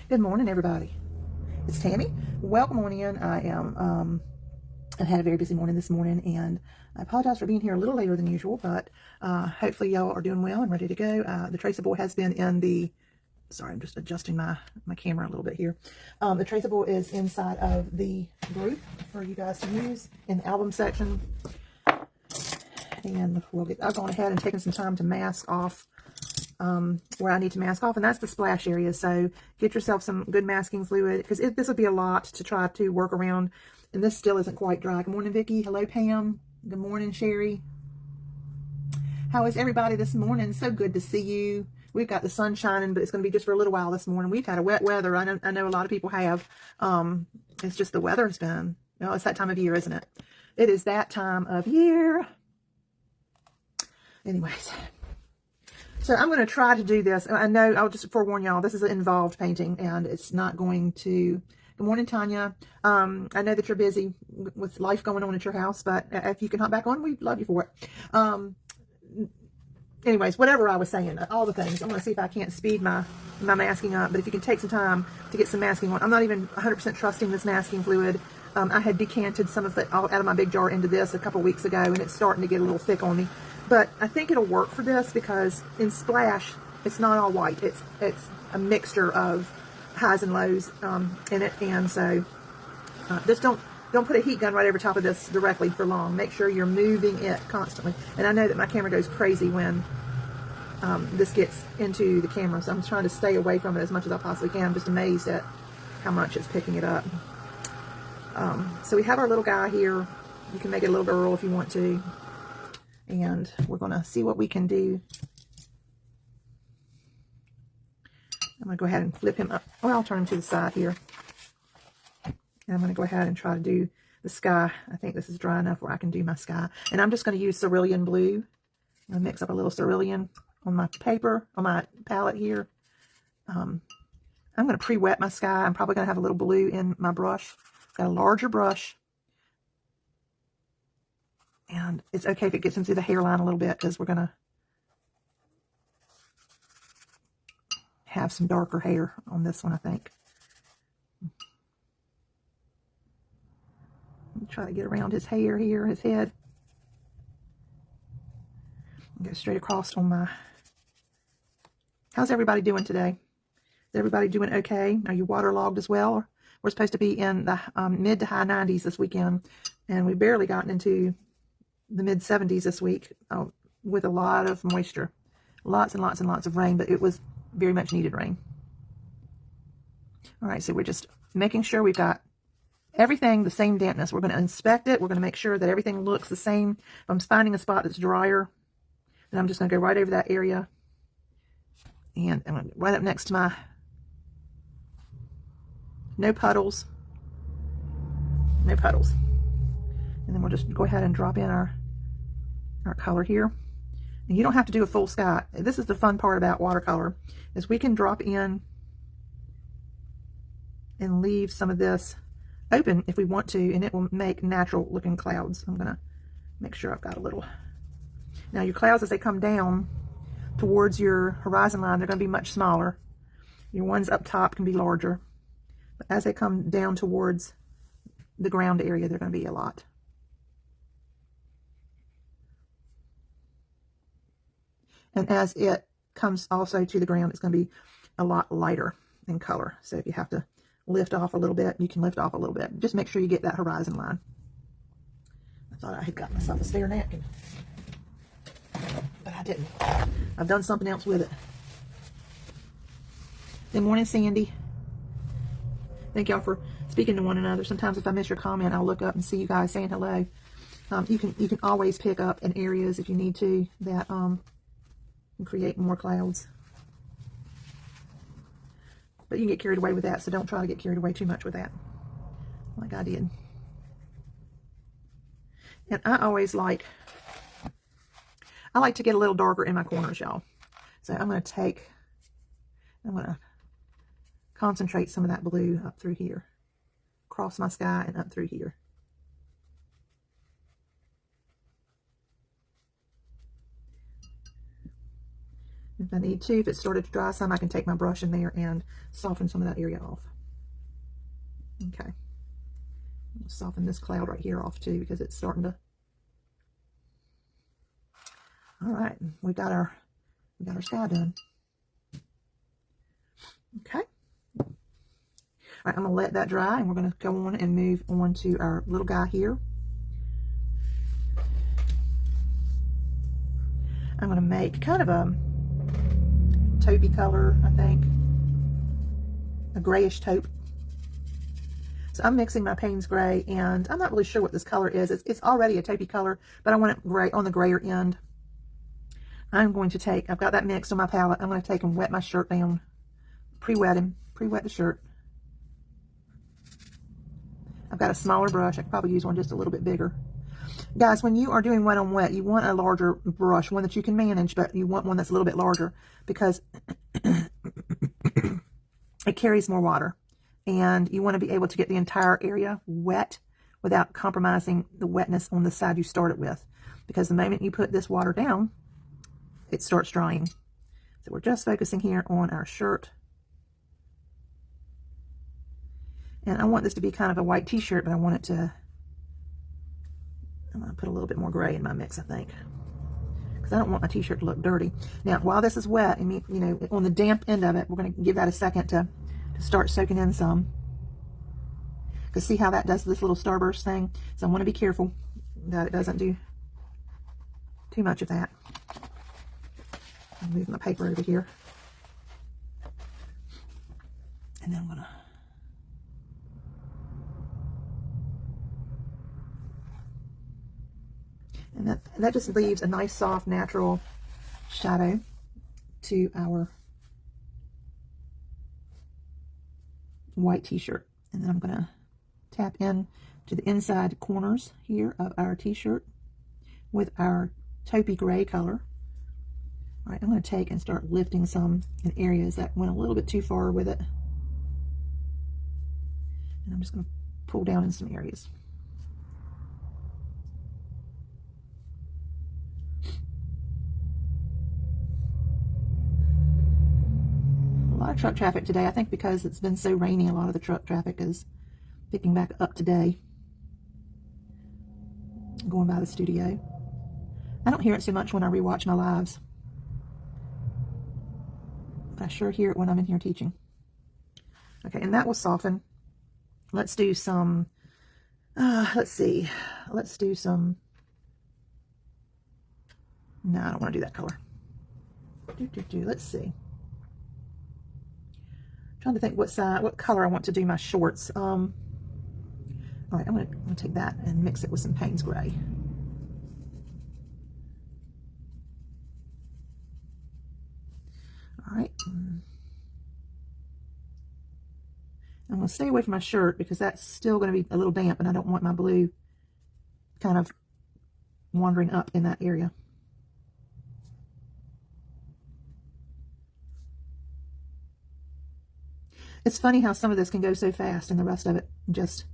Good morning, everybody. It's Tammy. Welcome on in. I've had a very busy morning this morning, and I apologize for being here a little later than usual, but hopefully y'all are doing well and ready to go. The traceable has been in the, sorry, I'm just adjusting my camera a little bit here. The traceable is inside of the group for you guys to use in the album section. And I've gone ahead and taken some time to mask off where I need to mask off, and that's the splash area. So get yourself some good masking fluid, because this would be a lot to try to work around, and this still isn't quite dry. Good morning, Vicki. Hello, Pam. Good morning, Sherry. How is everybody this morning? So good to see you. We've got the sun shining, but it's going to be just for a little while this morning. We've had a wet weather. I know a lot of people have. It's just the weather has been, it's that time of year, isn't it? It is that time of year. Anyways, so I'm going to try to do this. I know, I'll just forewarn y'all, this is an involved painting, and it's not going to... Good morning, Tanya. I know that you're busy with life going on at your house, but if you can hop back on, we'd love you for it. Anyways, whatever I was saying, all the things. I'm going to see if I can't speed my masking up, but if you can take some time to get some masking on. I'm not even 100% trusting this masking fluid. I had decanted some of it out of my big jar into this a couple weeks ago, and it's starting to get a little thick on me. But I think it'll work for this, because in Splash, it's not all white. It's a mixture of highs and lows in it, and so just don't put a heat gun right over top of this directly for long. Make sure you're moving it constantly. And I know that my camera goes crazy when this gets into the camera, so I'm trying to stay away from it as much as I possibly can. I'm just amazed at how much it's picking it up. So we have our little guy here. You can make it a little girl if you want to. And we're going to see what we can do. I'm going to go ahead and flip him up. Well, I'll turn him to the side here. And I'm going to go ahead and try to do the sky. I think this is dry enough where I can do my sky. And I'm just going to use cerulean blue. I'm going to mix up a little cerulean on my paper, on my palette here. I'm going to pre-wet my sky. I'm probably going to have a little blue in my brush. Got a larger brush. And it's okay if it gets into the hairline a little bit, because we're going to have some darker hair on this one, I think. Try to get around his hair here, his head. Go straight across on my... How's everybody doing today? Is everybody doing okay? Are you waterlogged as well? We're supposed to be in the mid to high 90s this weekend, and we've barely gotten into the mid 70s this week with a lot of moisture. Lots and lots and lots of rain, but it was very much needed rain. All right, so we're just making sure we've got everything the same dampness. We're going to inspect it. We're going to make sure that everything looks the same. If I'm finding a spot that's drier, then I'm just going to go right over that area. And I'm going to right up next to my... No puddles. No puddles. And then we'll just go ahead and drop in our color here. And you don't have to do a full sky. This is the fun part about watercolor, is we can drop in and leave some of this open if we want to, and it will make natural looking clouds. I'm gonna make sure I've got a little. Now your clouds, as they come down towards your horizon line, they're gonna be much smaller. Your ones up top can be larger, but as they come down towards the ground area, they're gonna be a lot. And as it comes also to the ground, it's going to be a lot lighter in color. So if you have to lift off a little bit, you can lift off a little bit. Just make sure you get that horizon line. I thought I had got myself a spare napkin, but I didn't. I've done something else with it. Good morning, Sandy. Thank y'all for speaking to one another. Sometimes if I miss your comment, I'll look up and see you guys saying hello. You can always pick up in areas if you need to that and create more clouds. But you can get carried away with that, so don't try to get carried away too much with that, like I did. And I like to get a little darker in my corners, y'all. So I'm going to concentrate some of that blue up through here, across my sky and up through here. If I need to, if it started to dry some, I can take my brush in there and soften some of that area off. Okay. I'll soften this cloud right here off too because it's starting to. All right, we got our sky done. Okay. All right, I'm gonna let that dry, and we're gonna go on and move on to our little guy here. I'm gonna make kind of a taupey color, I think, a grayish taupe. So I'm mixing my Payne's Gray, and I'm not really sure what this color is. It's already a taupey color, but I want it gray on the grayer end. I'm going to take, I've got that mixed on my palette. I'm going to take and wet my shirt down, pre-wet the shirt. I've got a smaller brush. I could probably use one just a little bit bigger. Guys, when you are doing wet on wet, you want a larger brush, one that you can manage, but you want one that's a little bit larger because it carries more water. And you want to be able to get the entire area wet without compromising the wetness on the side you started with. Because the moment you put this water down, it starts drying. So we're just focusing here on our shirt. And I want this to be kind of a white t-shirt, but I want it to, I'm going to put a little bit more gray in my mix, I think. Because I don't want my t-shirt to look dirty. Now, while this is wet, and you know, on the damp end of it, we're going to give that a second to start soaking in some. Because see how that does this little starburst thing? So I want to be careful that it doesn't do too much of that. I'll move my paper over here. And then I'm going to and that just leaves a nice, soft, natural shadow to our white t-shirt. And then I'm going to tap in to the inside corners here of our t-shirt with our taupey gray color. All right, I'm going to take and start lifting some in areas that went a little bit too far with it. And I'm just going to pull down in some areas. A lot of truck traffic today. I think because it's been so rainy, a lot of the truck traffic is picking back up today. Going by the studio. I don't hear it so much when I rewatch my lives. But I sure hear it when I'm in here teaching. Okay, and that will soften. Let's do some, let's see. Let's do some, no, I don't want to do that color. Let's see. Trying to think what color I want to do my shorts. All right, I'm gonna take that and mix it with some Payne's Gray. All right. I'm going to stay away from my shirt because that's still going to be a little damp, and I don't want my blue kind of wandering up in that area. It's funny how some of this can go so fast and the rest of it just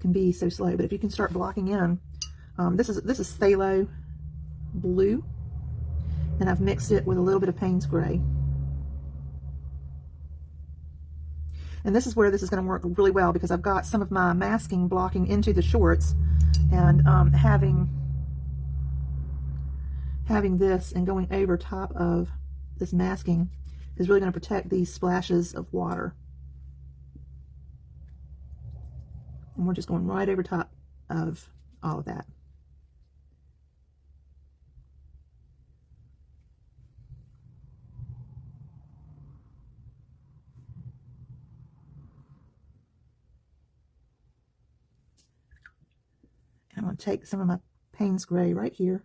can be so slow. But if you can start blocking in, this is phthalo blue, and I've mixed it with a little bit of Payne's Gray. And this is where this is going to work really well because I've got some of my masking blocking into the shorts, and having this and going over top of this masking is really going to protect these splashes of water. And we're just going right over top of all of that. I'm going to take some of my Payne's Gray right here.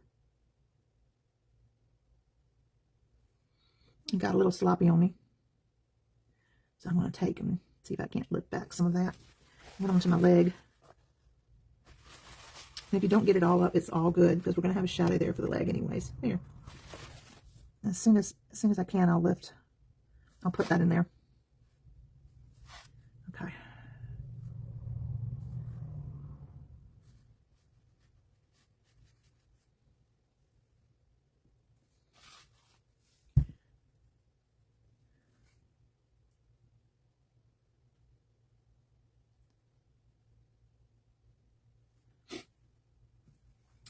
It got a little sloppy on me. So I'm going to take and see if I can't lift back some of that. Put onto my leg. And if you don't get it all up, it's all good because we're going to have a shadow there for the leg anyways. There. As soon as I can, I'll put that in there. Okay.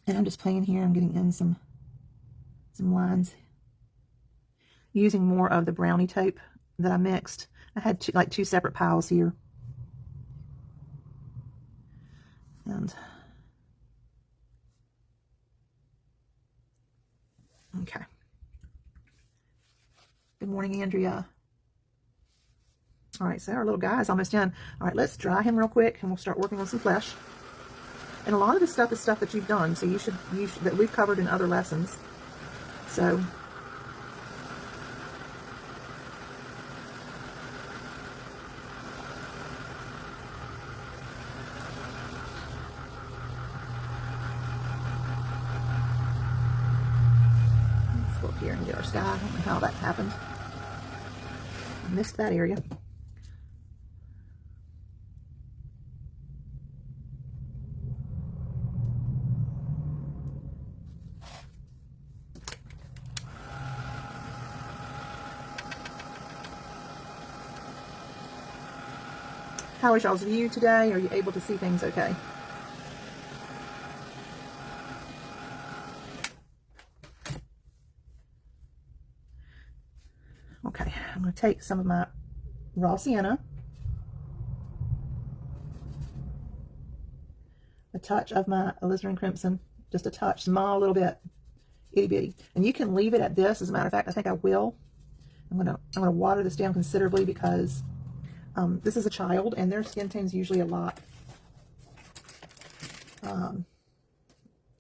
And I'm just playing here. I'm getting in some lines using more of the brownie tape that I mixed. I had two separate piles here. And okay. Good morning, Andrea. All right, so our little guy is almost done. All right, let's dry him real quick and we'll start working on some flesh. And a lot of this stuff is stuff that you've done, so you should that we've covered in other lessons. So let's go up here and get our sky. I don't know how that happened. I missed that area. How is y'all's view today? Are you able to see things okay? Okay, I'm going to take some of my raw sienna, a touch of my alizarin crimson, just a touch, small little bit, itty bitty. And you can leave it at this. As a matter of fact, I think I will. I'm gonna water this down considerably because this is a child and their skin tone's usually a lot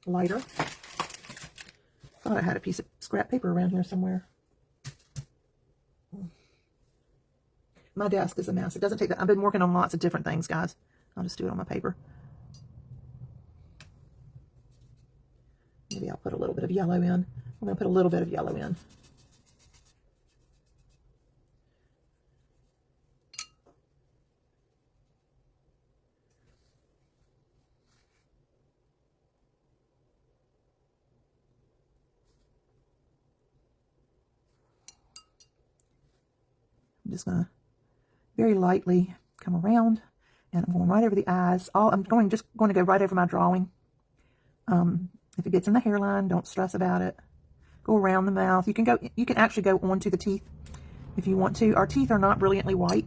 lighter. Thought I had a piece of scrap paper around here somewhere. My desk is a mess. It doesn't take that. I've been working on lots of different things, guys. I'll just do it on my paper. Maybe I'll put a little bit of yellow in. I'm going to put a little bit of yellow in. I'm just going to very lightly come around, and I'm going right over the eyes. Just going to go right over my drawing. If it gets in the hairline, don't stress about it. Go around the mouth. You can actually go onto the teeth if you want to. Our teeth are not brilliantly white.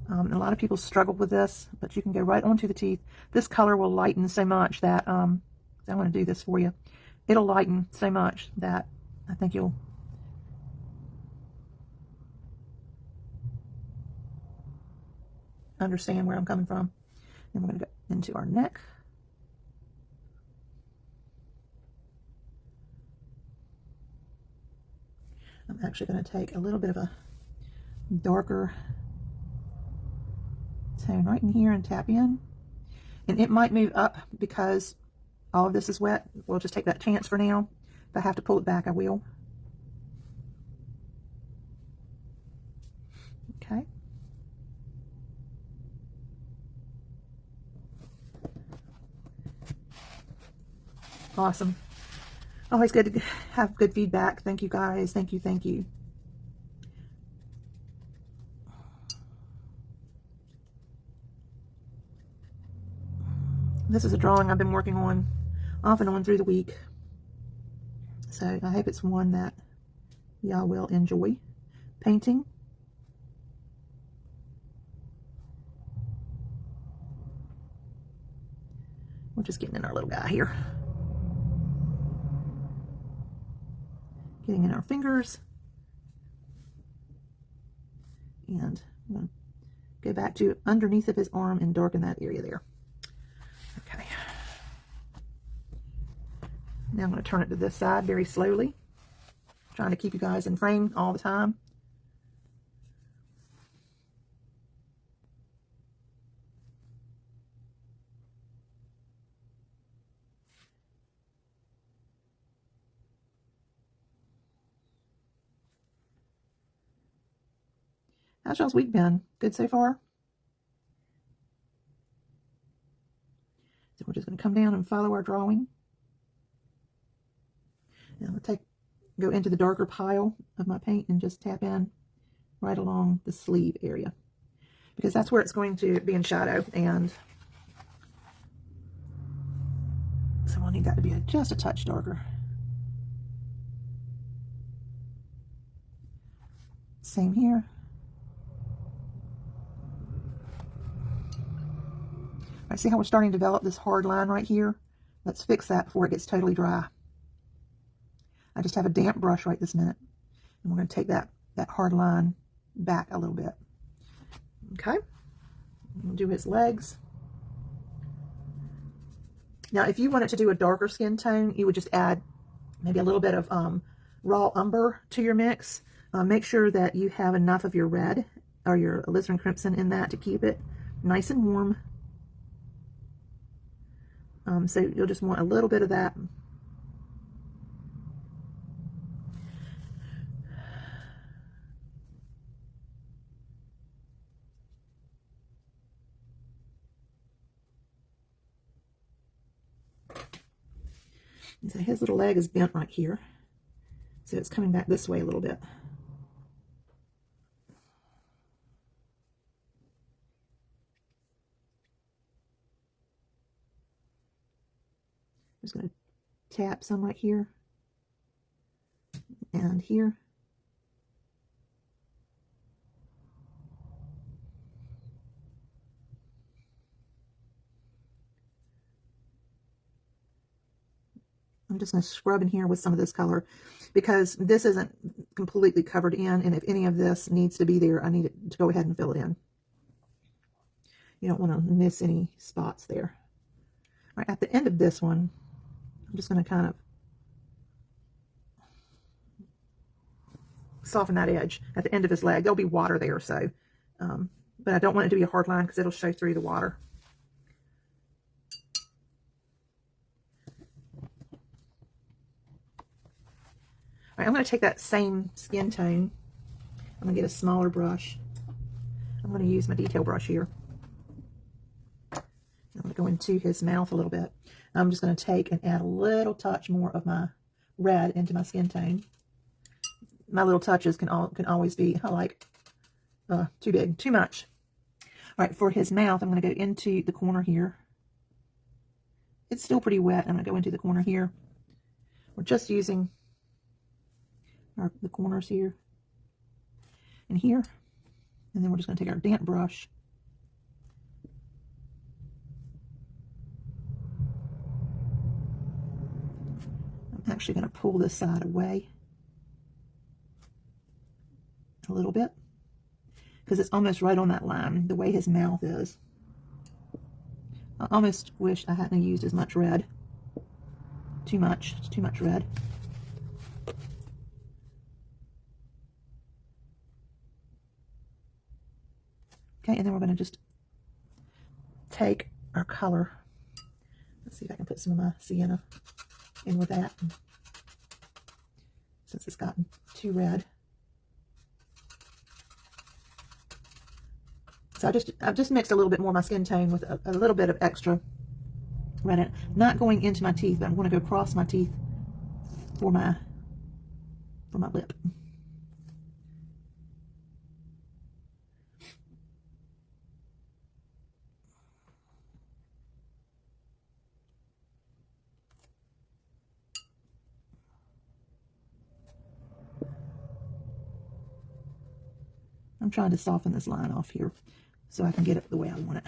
A lot of people struggle with this, but you can go right onto the teeth. This color will lighten so much that I'm going to do this for you. It'll lighten so much that I think you'll understand where I'm coming from. And we're going to go into our neck. I'm actually going to take a little bit of a darker tone right in here and tap in. And it might move up because all of this is wet. We'll just take that chance for now. If I have to pull it back, I will. Okay. Awesome. Always good to have good feedback. Thank you, guys. Thank you. Thank you. This is a drawing I've been working on off and on through the week. So I hope it's one that y'all will enjoy painting. We're just getting in our little guy here. Getting in our fingers. And I'm going to go back to underneath of his arm and darken that area there. Okay. Now I'm going to turn it to this side very slowly. Trying to keep you guys in frame all the time. How's y'all's week been? Good so far? So we're just going to come down and follow our drawing. Now I'm going to go into the darker pile of my paint and just tap in right along the sleeve area, because that's where it's going to be in shadow. And so So we'll need that to be just a touch darker. Same here. I see how we're starting to develop this hard line right here. Let's fix that before it gets totally dry. I just have a damp brush right this minute. And we're going to take that hard line back a little bit. Okay. We'll do his legs. Now, if you wanted to do a darker skin tone, you would just add maybe a little bit of raw umber to your mix. Make sure that you have enough of your red or your alizarin crimson in that to keep it nice and warm. So you'll just want a little bit of that. And so his little leg is bent right here. So it's coming back this way a little bit. I'm just going to tap some right here and here. I'm just going to scrub in here with some of this color because this isn't completely covered in, and if any of this needs to be there, I need it to go ahead and fill it in. You don't want to miss any spots there. All right, at the end of this one, I'm just going to kind of soften that edge at the end of his leg. There'll be water there, so, but I don't want it to be a hard line because it'll show through the water. All right, I'm going to take that same skin tone. I'm going to get a smaller brush. I'm going to use my detail brush here. I'm going to go into his mouth a little bit. I'm just going to take and add a little touch more of my red into my skin tone. My little touches can always be like too big, too much. All right, for his mouth, I'm going to go into the corner here. It's still pretty wet. I'm going to go into the corner here. We're just using the corners here and here. And then we're just going to take our damp brush. I'm actually going to pull this side away a little bit because it's almost right on that line, the way his mouth is. I almost wish I hadn't used as much red. Too much. It's too much red. Okay, and then we're going to just take our color. Let's see if I can put some of my sienna in with that, since it's gotten too red. So I've just mixed a little bit more of my skin tone with a little bit of extra red in it. Not going into my teeth, but I'm going to go across my teeth for my lip. I'm trying to soften this line off here so I can get it the way I want it.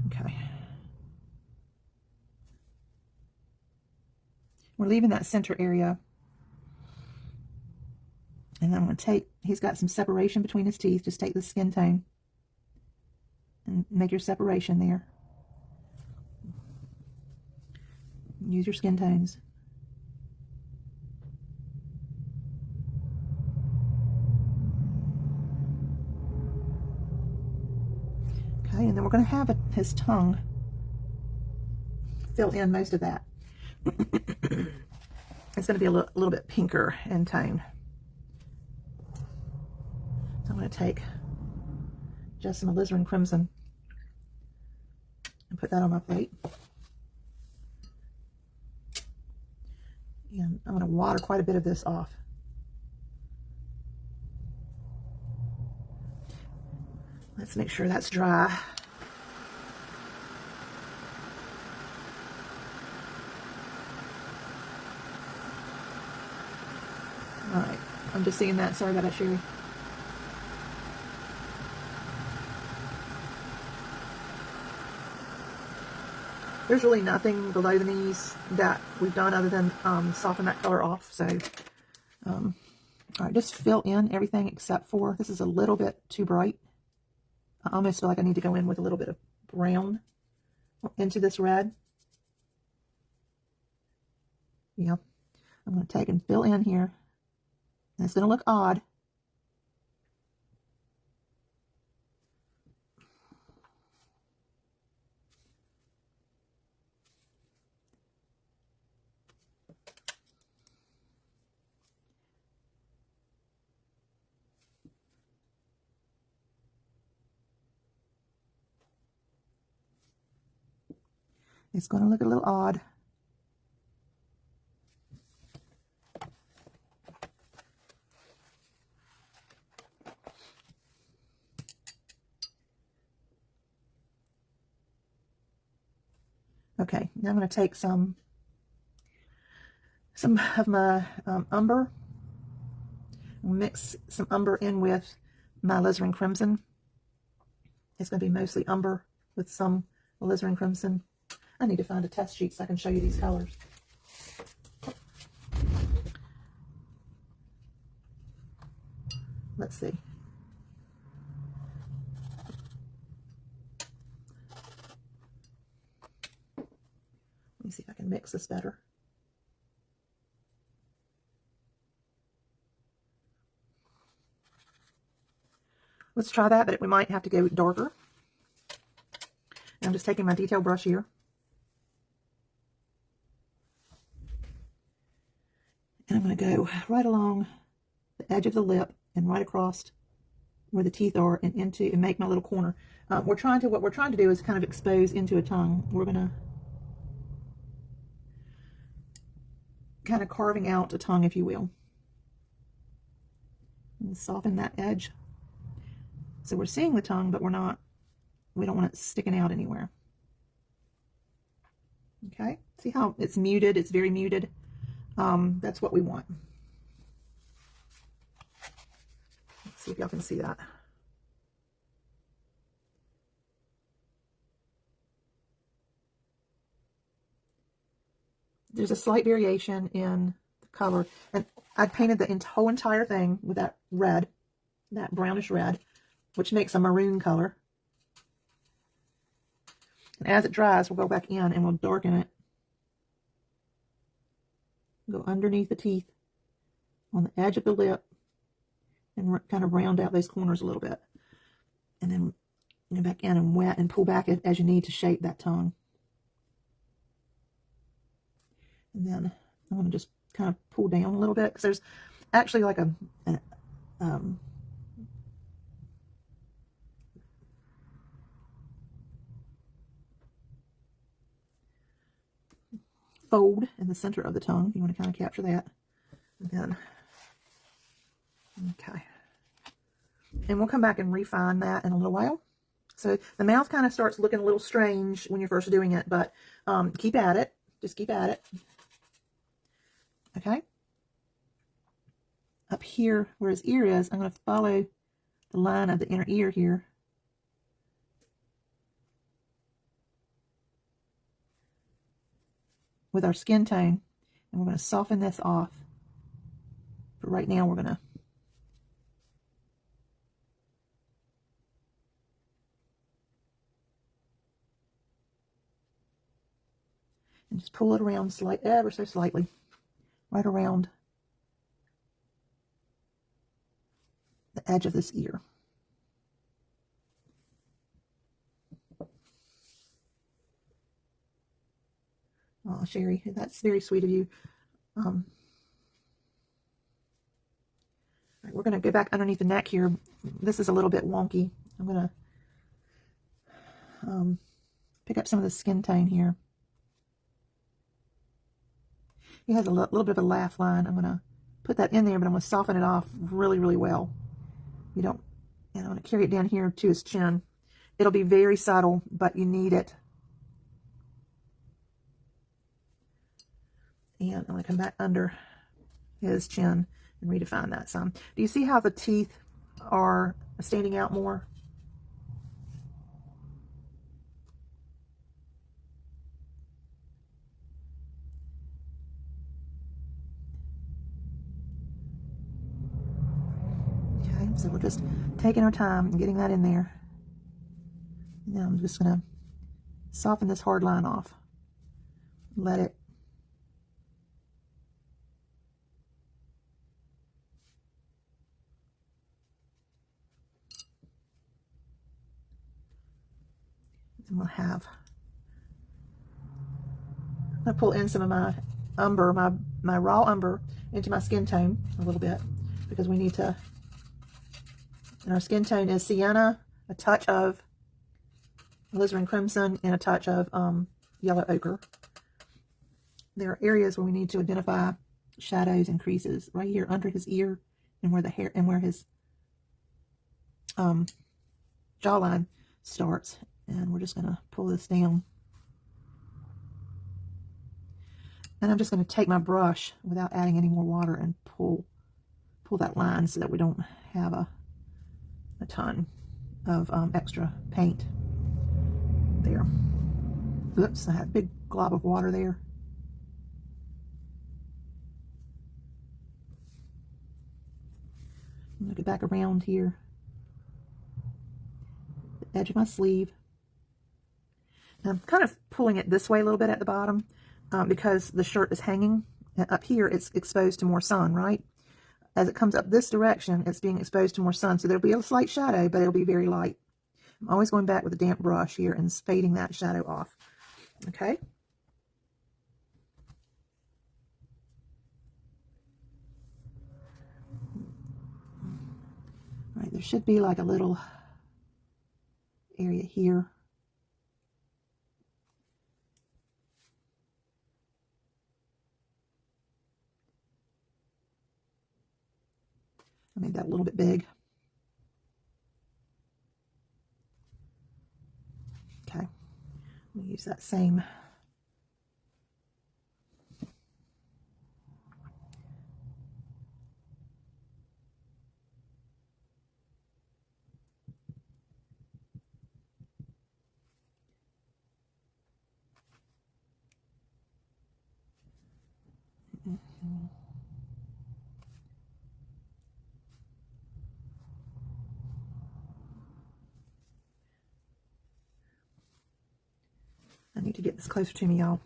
Okay. We're leaving that center area. And I'm going to take, he's got some separation between his teeth. Just take the skin tone and make your separation there. Use your skin tones. Okay, and then we're going to have his tongue fill in most of that. It's going to be a little bit pinker in tone. So I'm going to take just some alizarin crimson and put that on my plate. And I'm going to water quite a bit of this off. Let's make sure that's dry. All right, I'm just seeing that. Sorry about that, Sherry. There's really nothing below the knees that we've done other than soften that color off. So, all right, just fill in everything except for, this is a little bit too bright. I almost feel like I need to go in with a little bit of brown into this red. Yeah, I'm going to take and fill in here. And it's going to look odd. It's going to look a little odd. Okay, now I'm going to take some of my umber, mix some umber in with my alizarin crimson. It's going to be mostly umber with some alizarin crimson. I need to find a test sheet so I can show you these colors. Let's see. Let me see if I can mix this better. Let's try that, but we might have to go darker. And I'm just taking my detail brush here. And I'm going to go right along the edge of the lip and right across where the teeth are and into and make my little corner. What we're trying to do is kind of expose into a tongue. We're going to kind of carving out a tongue, if you will. And soften that edge. So we're seeing the tongue, but we don't want it sticking out anywhere. Okay, see how it's muted? It's very muted. That's what we want. Let's see if y'all can see that. There's a slight variation in the color, and I painted the whole entire thing with that red, that brownish red, which makes a maroon color. And as it dries, we'll go back in and we'll darken it. Go underneath the teeth, on the edge of the lip, and kind of round out those corners a little bit. And then go back in and wet and pull back as you need to shape that tongue. And then I'm going to just kind of pull down a little bit, because there's actually like a fold in the center of the tongue. You want to kind of capture that. And then, okay. And we'll come back and refine that in a little while. So the mouth kind of starts looking a little strange when you're first doing it, but keep at it. Just keep at it. Okay. Up here where his ear is, I'm going to follow the line of the inner ear here. With our skin tone, and we're going to soften this off. But right now we're going to and just pull it around ever so slightly, right around the edge of this ear. Oh, Sherry, that's very sweet of you. Right, we're going to go back underneath the neck here. This is a little bit wonky. I'm going to pick up some of the skin tone here. He has a little bit of a laugh line. I'm going to put that in there, but I'm going to soften it off really, really well. You don't, and I'm going to carry it down here to his chin. It'll be very subtle, but you need it. And I'm going to come back under his chin and redefine that some. Do you see how the teeth are standing out more? Okay, so we're just taking our time and getting that in there. And now I'm just going to soften this hard line off. Let it and we'll have, I'm going to pull in some of my umber, my raw umber into my skin tone a little bit, because we need to, and our skin tone is sienna, a touch of alizarin crimson, and a touch of yellow ochre. There are areas where we need to identify shadows and creases right here under his ear, and where the hair and where his jawline starts. And we're just going to pull this down. And I'm just going to take my brush without adding any more water and pull that line so that we don't have a ton of extra paint there. Oops, I had a big glob of water there. I'm going to get back around here, the edge of my sleeve. And I'm kind of pulling it this way a little bit at the bottom because the shirt is hanging. And up here, it's exposed to more sun, right? As it comes up this direction, it's being exposed to more sun. So there'll be a slight shadow, but it'll be very light. I'm always going back with a damp brush here and fading that shadow off. Okay. All right, there should be like a little area here. I made that a little bit big. Okay, we'll use that same. I need to get this closer to me, y'all.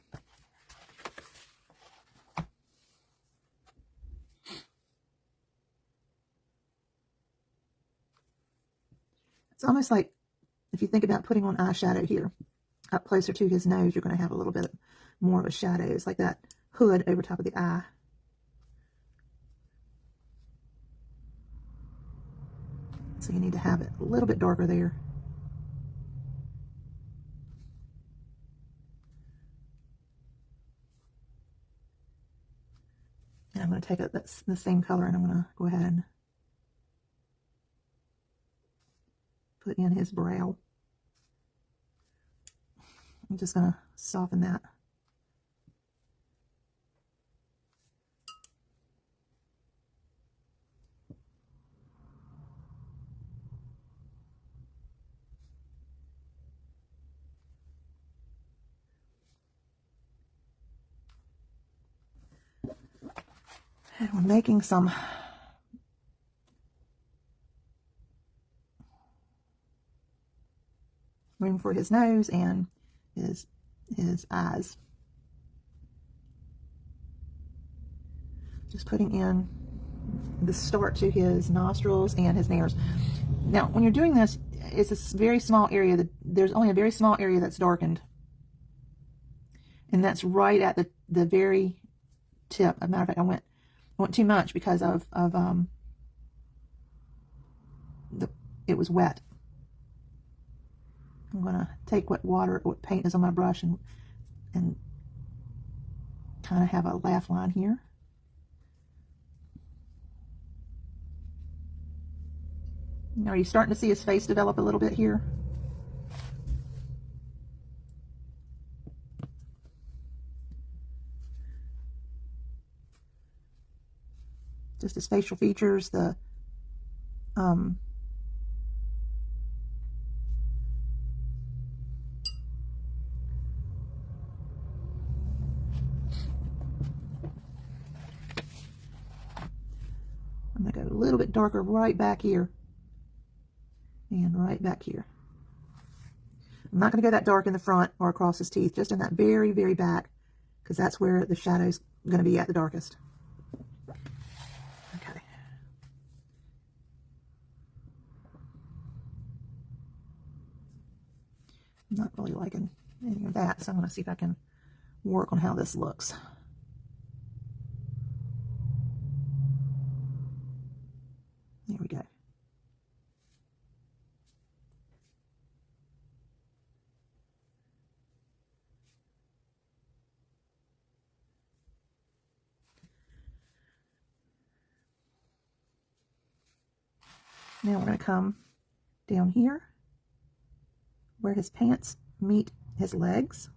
It's almost like if you think about putting on eyeshadow here, up closer to his nose, you're going to have a little bit more of a shadow. It's like that hood over top of the eye. So you need to have it a little bit darker there. And I'm going to take the same color and I'm going to go ahead and put in his brow. I'm just going to soften that. And we're making some room for his nose and his eyes. Just putting in the start to his nostrils and his nares. Now, when you're doing this, it's a very small area. There's only a very small area that's darkened. And that's right at the very tip. As a matter of fact, I went too much because it was wet. I'm going to take what paint is on my brush and kind of have a laugh line here. Now, are you starting to see his face develop a little bit here? Just his facial features, the I'm going to go a little bit darker right back here and right back here. I'm not going to go that dark in the front or across his teeth, just in that very, very back, because that's where the shadow's going to be at the darkest. Okay. I'm not really liking any of that, so I'm going to see if I can work on how this looks. There we go. Now we're going to come down here where his pants meet his legs.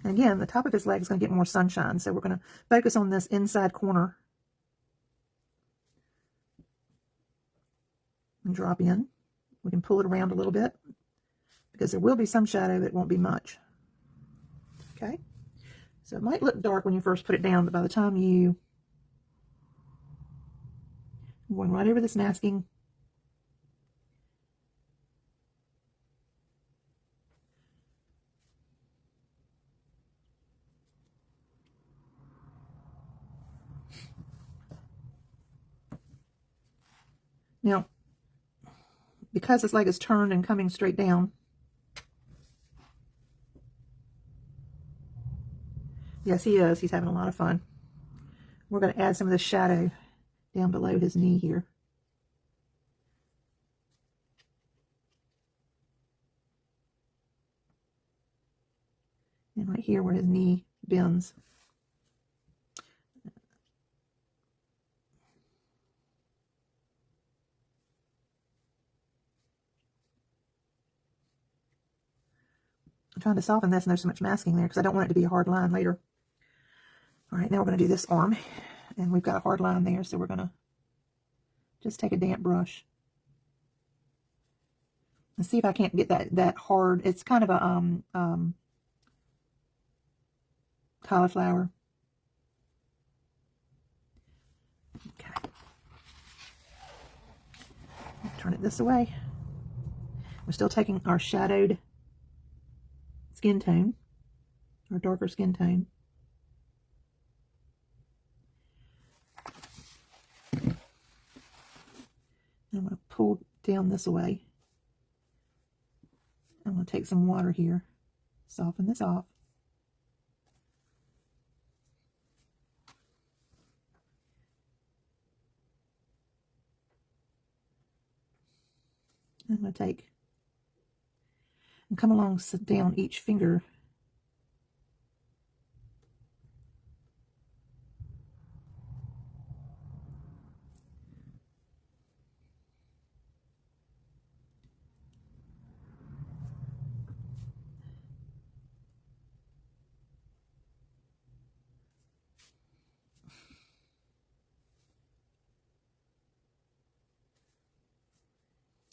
And again, the top of his leg is going to get more sunshine, so we're going to focus on this inside corner and drop in. We can pull it around a little bit because there will be some shadow, but it won't be much. Okay, so it might look dark when you first put it down, but by the time I'm going right over this masking. Now, because his leg is turned and coming straight down, yes, he is. He's having a lot of fun. We're going to add some of the shadow down below his knee here. And right here where his knee bends. I'm trying to soften this, and there's so much masking there because I don't want it to be a hard line later. All right, now we're going to do this arm, and we've got a hard line there, so we're going to just take a damp brush and see if I can't get that hard. It's kind of a cauliflower. Okay. Turn it this way. We're still taking our shadowed skin tone, our darker skin tone. I'm going to pull down this way. I'm going to take some water here, soften this off. I'm going to take and come along, sit down each finger.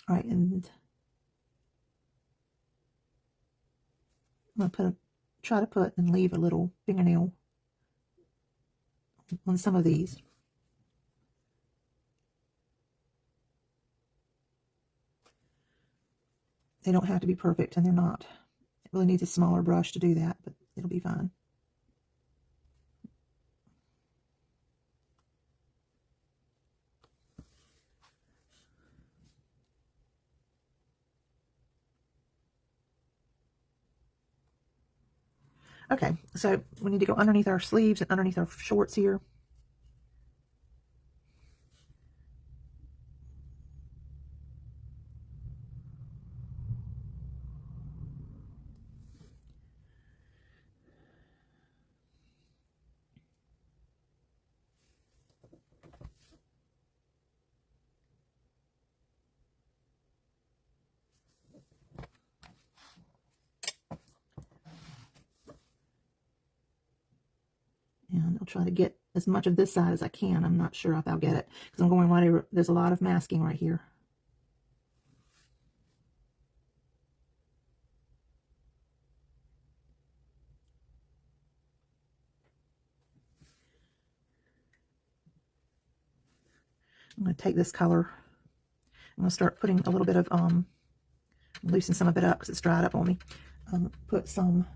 All right, and I'm going to try to put and leave a little fingernail on some of these. They don't have to be perfect, and they're not. It really needs a smaller brush to do that, but it'll be fine. Okay, so we need to go underneath our sleeves and underneath our shorts here. I'll try to get as much of this side as I can. I'm not sure if I'll get it because I'm going right over. There's a lot of masking right here. I'm going to take this color. I'm going to start putting a little bit of, loosen some of it up because it's dried up on me. Put some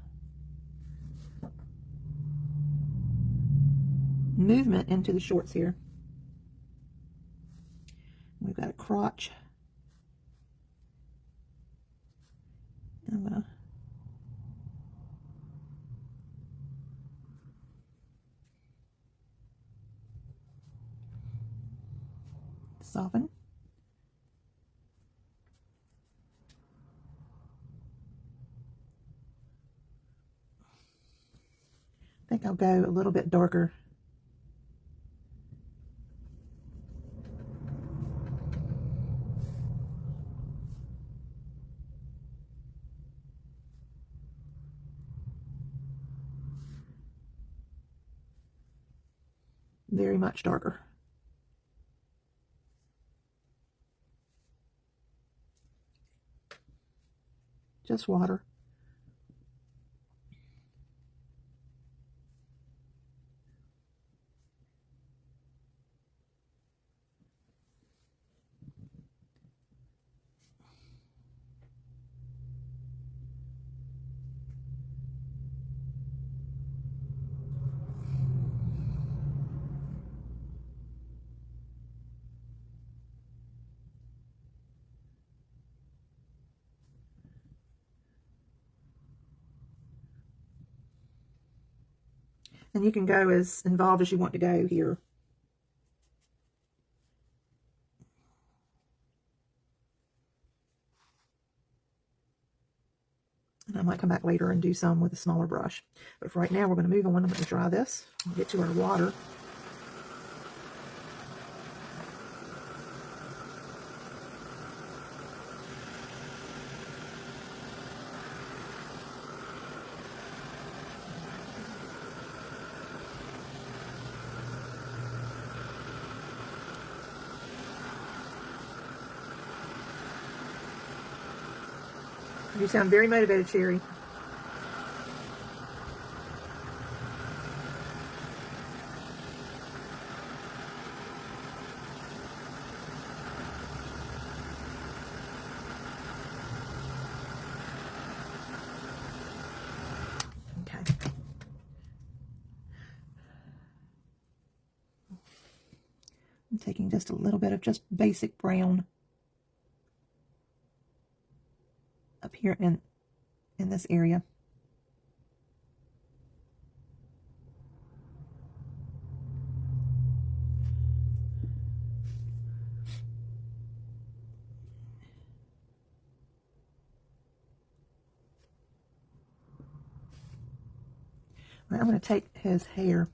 movement into the shorts here. We've got a crotch. I'm going to soften. I think I'll go a little bit darker. Very much darker. Just water. And you can go as involved as you want to go here. And I might come back later and do some with a smaller brush. But for right now, we're going to move on. I'm going to dry this. We'll get to our water. You sound very motivated, Sherry. Okay. I'm taking just a little bit of just basic brown up here in this area. All right, I'm going to take his hair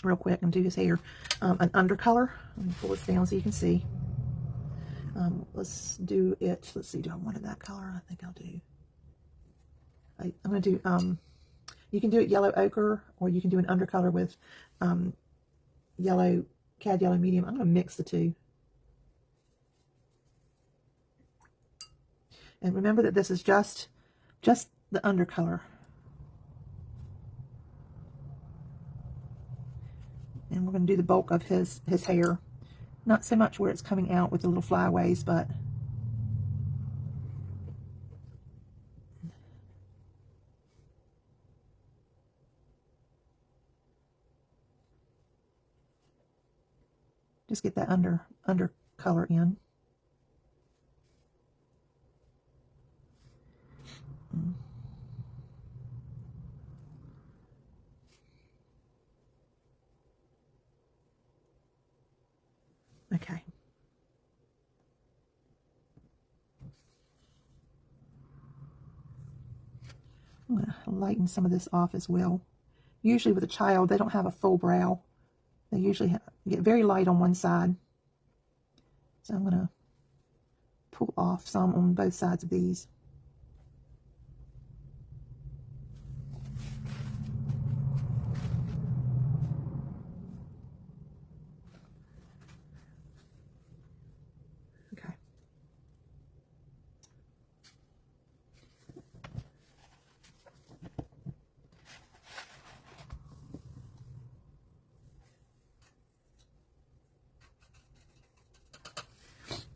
real quick and do his hair an undercolor. Let me pull this down so you can see. Let's do it. Let's see, do I want it that color? I think I'll do. I'm going to do, you can do it yellow ochre, or you can do an undercolor with yellow, cad yellow medium. I'm going to mix the two. And remember that this is just the undercolor. And we're going to do the bulk of his hair. Not so much where it's coming out with the little flyaways, but just get that under color in. Okay. I'm going to lighten some of this off as well. Usually with a child, they don't have a full brow. They usually get very light on one side. So I'm going to pull off some on both sides of these.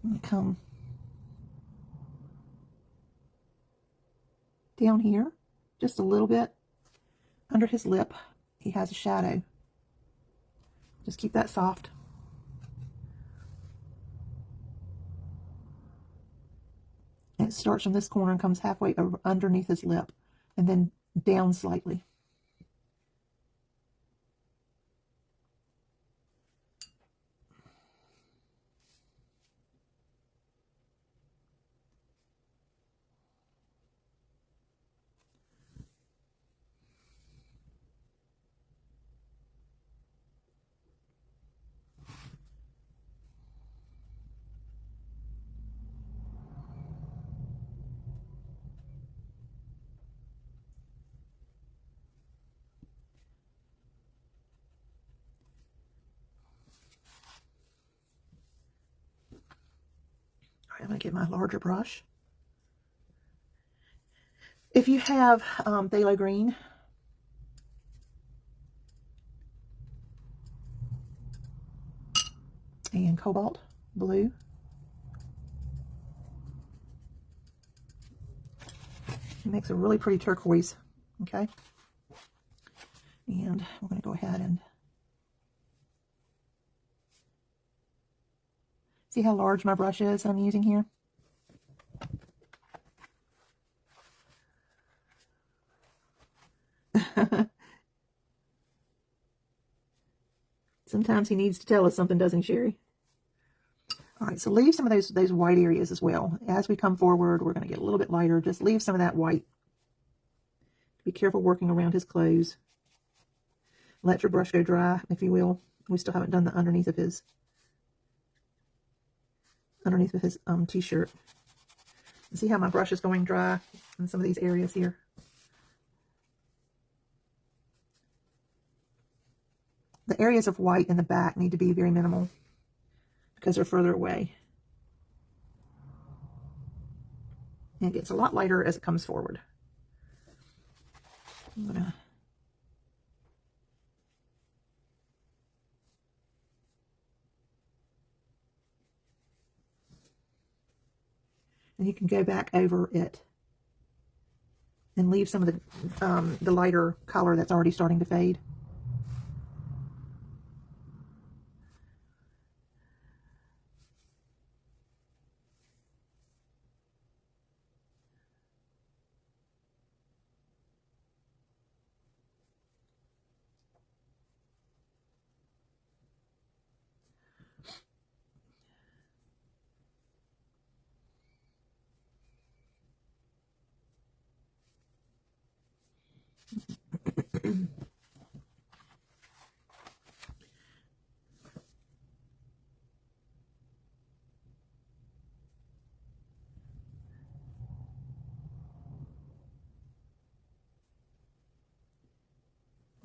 I'm going to come down here just a little bit under his lip. He has a shadow. Just keep that soft. And it starts from this corner and comes halfway over underneath his lip and then down slightly. I'm going to get my larger brush. If you have phthalo green, and cobalt blue, it makes a really pretty turquoise, okay? And we're going to go ahead and see how large my brush is that I'm using here. Sometimes he needs to tell us something, doesn't he, Sherry? All right, so leave some of those white areas as well. As we come forward, we're going to get a little bit lighter. Just leave some of that white. Be careful working around his clothes. Let your brush go dry, if you will. We still haven't done the underneath of his t-shirt. See how my brush is going dry in some of these areas here. The areas of white in the back need to be very minimal because they're further away. And it gets a lot lighter as it comes forward. I'm gonna and you can go back over it and leave some of the lighter color that's already starting to fade.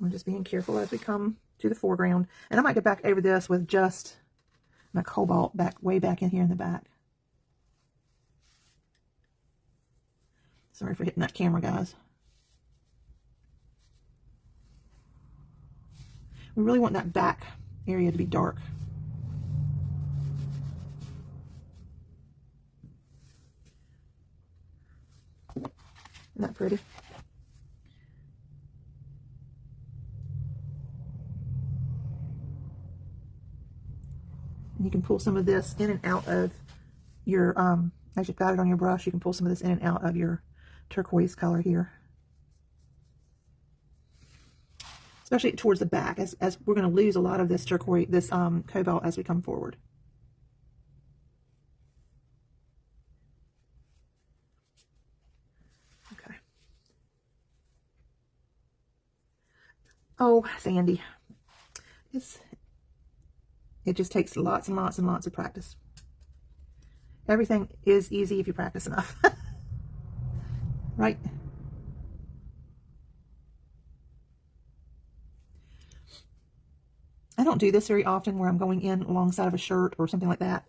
I'm just being careful as we come to the foreground. And I might go back over this with just my cobalt way back in here in the back. Sorry for hitting that camera, guys. We really want that back area to be dark. Isn't that pretty? And you can pull some of this in and out of your, as you've got it on your brush, you can pull some of this in and out of your turquoise color here. Especially towards the back, as we're going to lose a lot of this turquoise, this cobalt as we come forward. Okay. Oh, Sandy. It just takes lots and lots and lots of practice. Everything is easy if you practice enough. Right? I don't do this very often where I'm going in alongside of a shirt or something like that,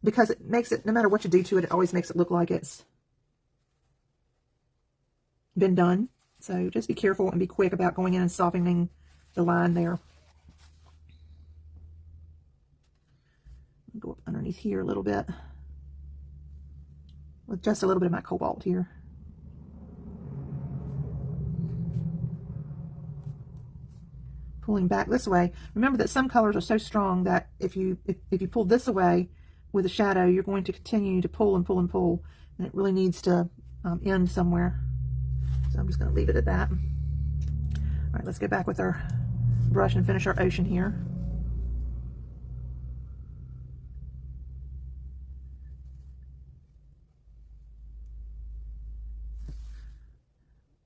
because it makes it, no matter what you do to it, it always makes it look like it's been done. So just be careful and be quick about going in and softening the line there. Go up underneath here a little bit. with just a little bit of my cobalt here. Pulling back this way. Remember that some colors are so strong that if you pull this away with a shadow, you're going to continue to pull and pull and pull, and it really needs to end somewhere. So I'm just going to leave it at that. All right, let's go back with our brush and finish our ocean here.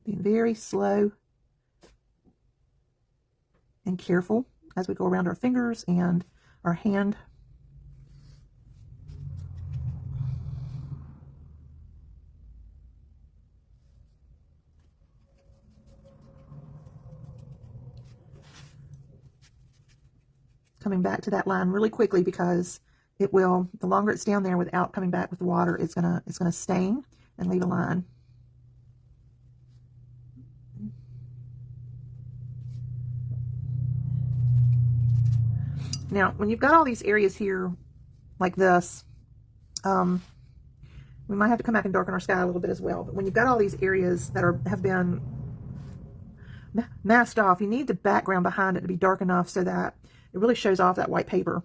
Being very slow and careful as we go around our fingers and our hand. Coming back to that line really quickly because it will, the longer it's down there without coming back with the water, it's gonna stain and leave a line. Now, when you've got all these areas here like this, we might have to come back and darken our sky a little bit as well. But when you've got all these areas that have been masked off, you need the background behind it to be dark enough so that it really shows off that white paper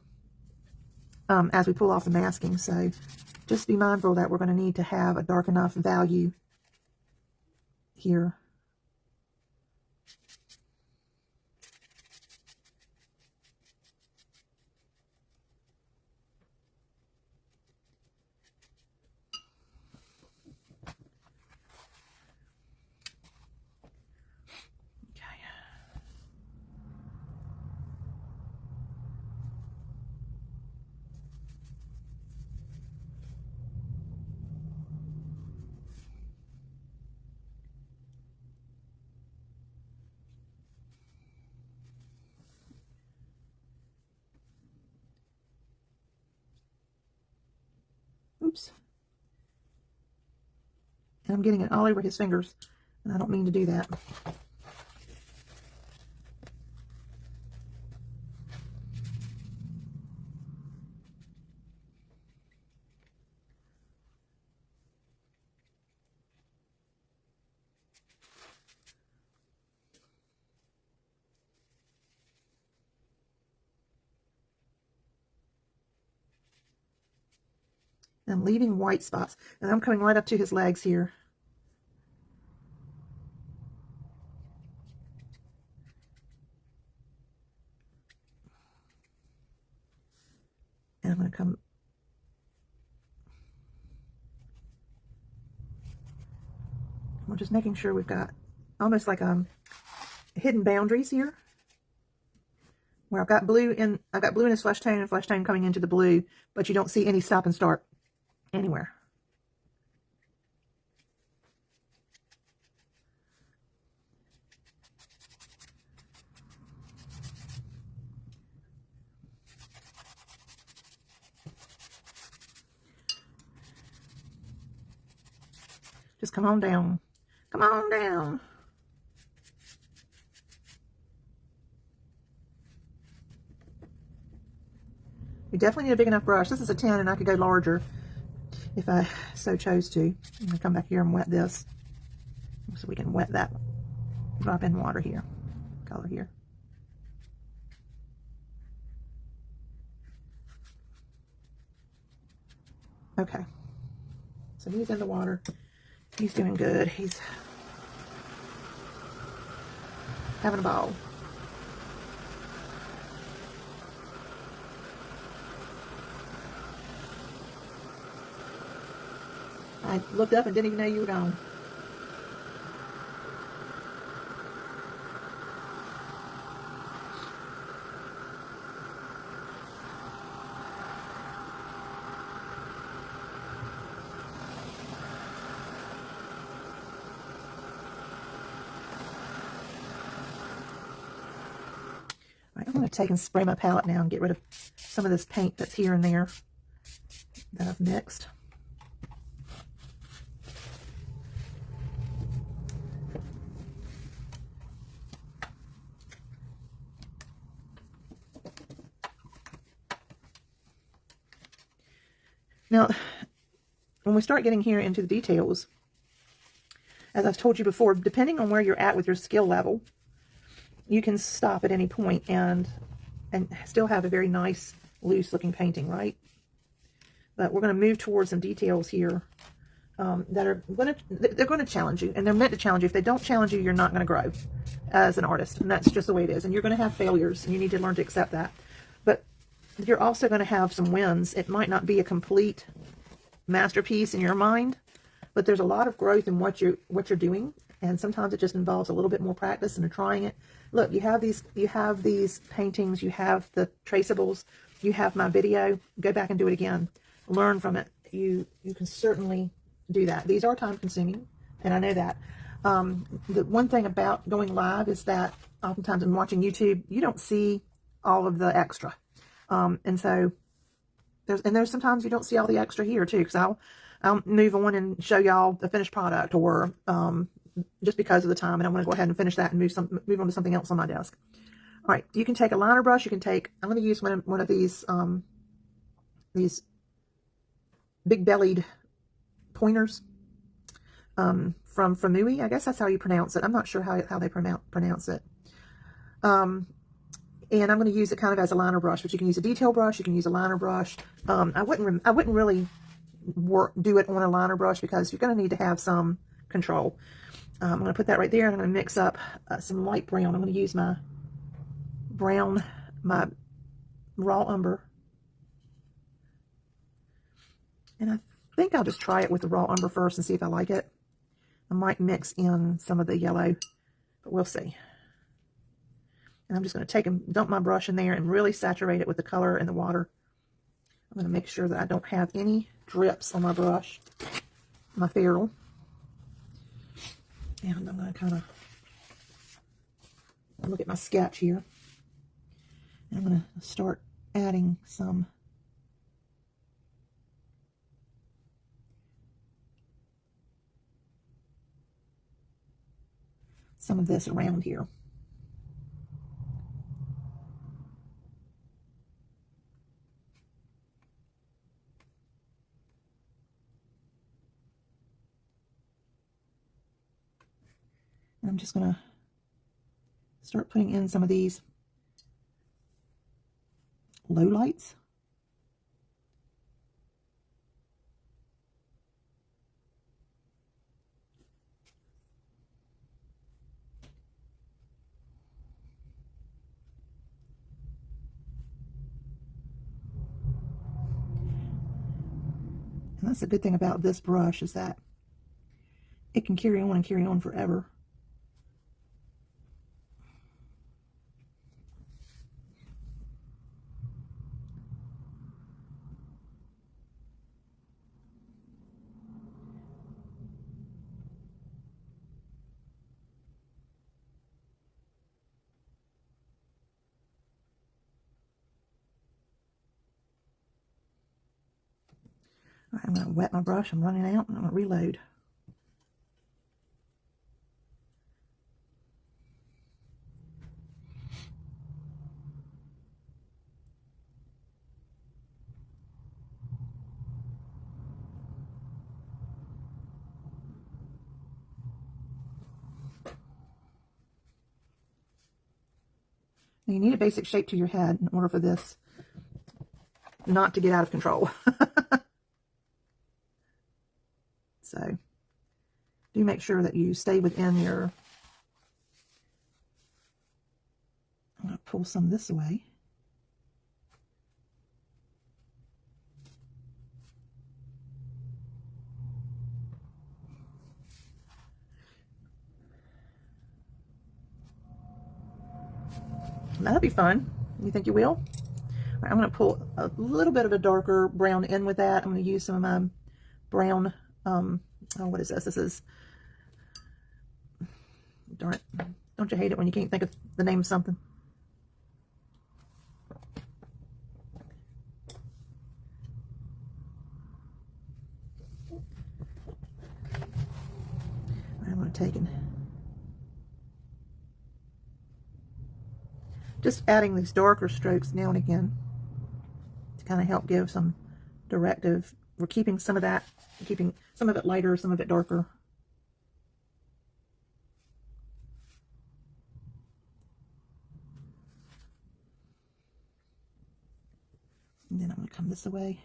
as we pull off the masking. So just be mindful that we're going to need to have a dark enough value here. Oops. And I'm getting it all over his fingers, and I don't mean to do that. I'm leaving white spots, and I'm coming right up to his legs here. And I'm going to come we're just making sure we've got almost like hidden boundaries here, where I've got blue in his flesh tone and flesh tone coming into the blue, but you don't see any stop and start anywhere. Just come on down. Come on down. We definitely need a big enough brush. This is a 10 and I could go larger if I so chose to. I'm going to come back here and wet this so we can wet that drop in water here, color here. Okay, so he's in the water. He's doing good. He's having a ball. I looked up and didn't even know you were gone. I'm going to take and spray my palette now and get rid of some of this paint that's here and there that I've mixed. Now, when we start getting here into the details, as I've told you before, depending on where you're at with your skill level, you can stop at any point and still have a very nice, loose looking painting, right? But we're going to move towards some details here that are they're going to challenge you, and they're meant to challenge you. If they don't challenge you, you're not going to grow as an artist, and that's just the way it is. And you're going to have failures, and you need to learn to accept that. But you're also going to have some wins. It might not be a complete masterpiece in your mind, but there's a lot of growth in what you're doing, and sometimes it just involves a little bit more practice and trying it. Look, you have these paintings, you have the traceables, you have my video. Go back and do it again. Learn from it. You can certainly do that. These are time consuming, and I know that. The one thing about going live is that oftentimes in watching YouTube, you don't see all of the extra. And so there's sometimes you don't see all the extra here too, because I'll move on and show y'all the finished product, or just because of the time, and I'm going to go ahead and finish that and move on to something else on my desk. All right, you can take a liner brush. You can take, I'm going to use one of these big bellied pointers from Famui. I guess that's how you pronounce it. I'm not sure how they pronounce it. And I'm going to use it kind of as a liner brush, but you can use a detail brush. You can use a liner brush. I wouldn't really do it on a liner brush, because you're going to need to have some control. I'm going to put that right there, and I'm going to mix up some light brown. I'm going to use my brown, my raw umber. And I think I'll just try it with the raw umber first and see if I like it. I might mix in some of the yellow, but we'll see. And I'm just going to take and dump my brush in there and really saturate it with the color and the water. I'm going to make sure that I don't have any drips on my brush, my ferrule. And I'm going to kind of look at my sketch here. And I'm going to start adding some of this around here. And I'm just going to start putting in some of these low lights. And that's the good thing about this brush, is that it can carry on and carry on forever. All right, I'm going to wet my brush. I'm running out, and I'm going to reload. Now, you need a basic shape to your head in order for this not to get out of control. So do make sure that you stay within your... I'm going to pull some of this away. That'll be fun. You think you will? All right, I'm going to pull a little bit of a darker brown in with that. I'm going to use some of my brown, oh, what is this? This is, darn it. Don't you hate it when you can't think of the name of something? I'm going to take and just adding these darker strokes now and again to kind of help give some directive we're keeping some of that, keeping some of it lighter, some of it darker. And then I'm going to come this way.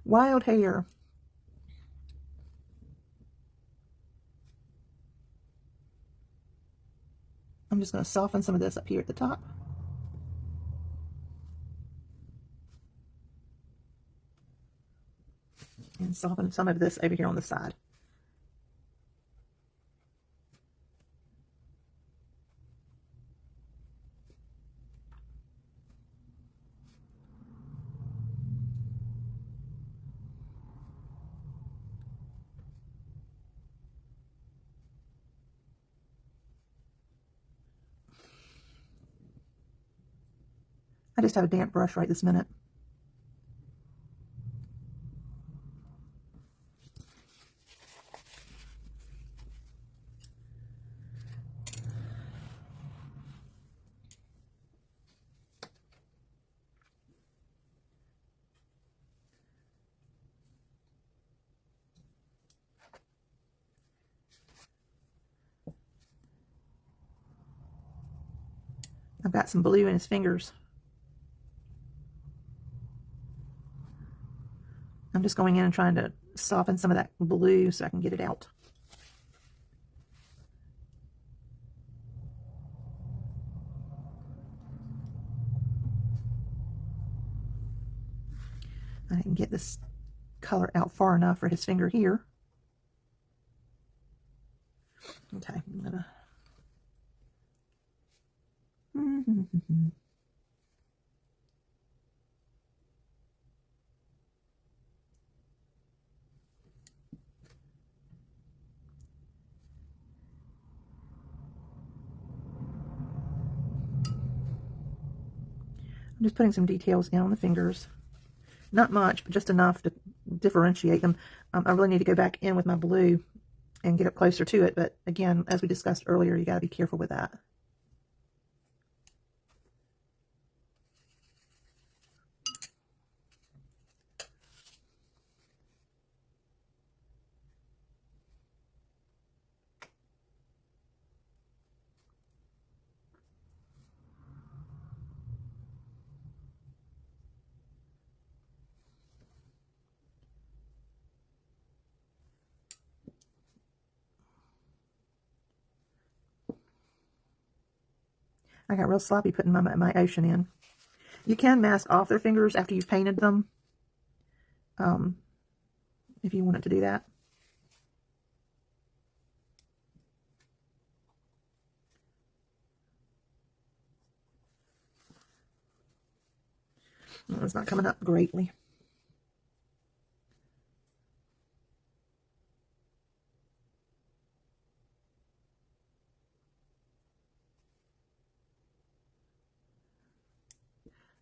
Wild hair. I'm just going to soften some of this up here at the top. And soften some of this over here on the side. I just have a damp brush right this minute. I've got some blue in his fingers. I'm just going in and trying to soften some of that blue so I can get it out. I didn't get this color out far enough for his finger here. Okay, I'm gonna... I'm just putting some details in on the fingers. Not much, but just enough to differentiate them. I really need to go back in with my blue and get up closer to it, but again, as we discussed earlier, you got to be careful with that. I got real sloppy putting my ocean in. You can mask off their fingers after you've painted them, if you wanted to do that. It's not coming up greatly.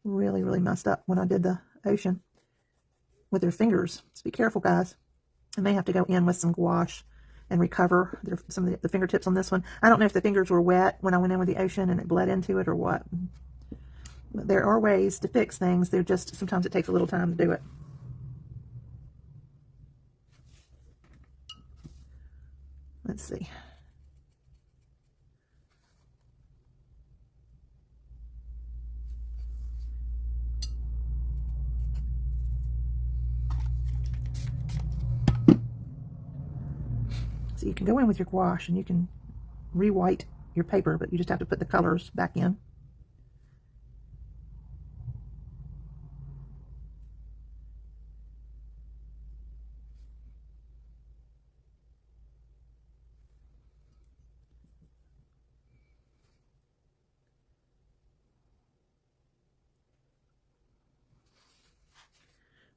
Really messed up when I did the ocean with their fingers. So be careful, guys. I may have to go in with some gouache and recover some of the fingertips on this one. I don't know if the fingers were wet when I went in with the ocean and it bled into it or what. But there are ways to fix things. They're just, sometimes it takes a little time to do it. Let's see. So you can go in with your gouache and you can re-white your paper, but you just have to put the colors back in.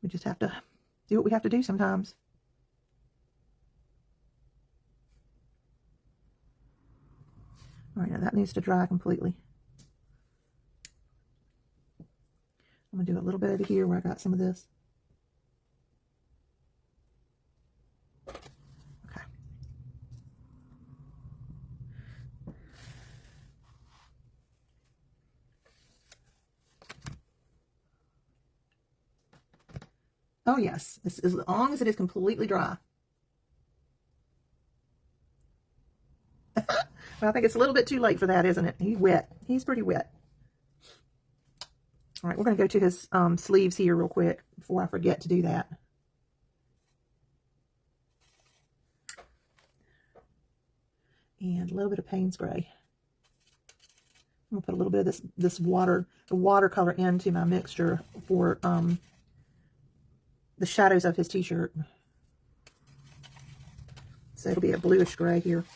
We just have to do what we have to do sometimes. All right, now that needs to dry completely. I'm going to do a little bit over here where I got some of this. Okay. Oh yes, as long as it is completely dry. Well, I think it's a little bit too late for that, isn't it? He's wet. He's pretty wet. All right, we're going to go to his sleeves here real quick before I forget to do that. And a little bit of paint spray. I'm going to put a little bit of this watercolor into my mixture for the shadows of his t-shirt. So it'll be a bluish gray here.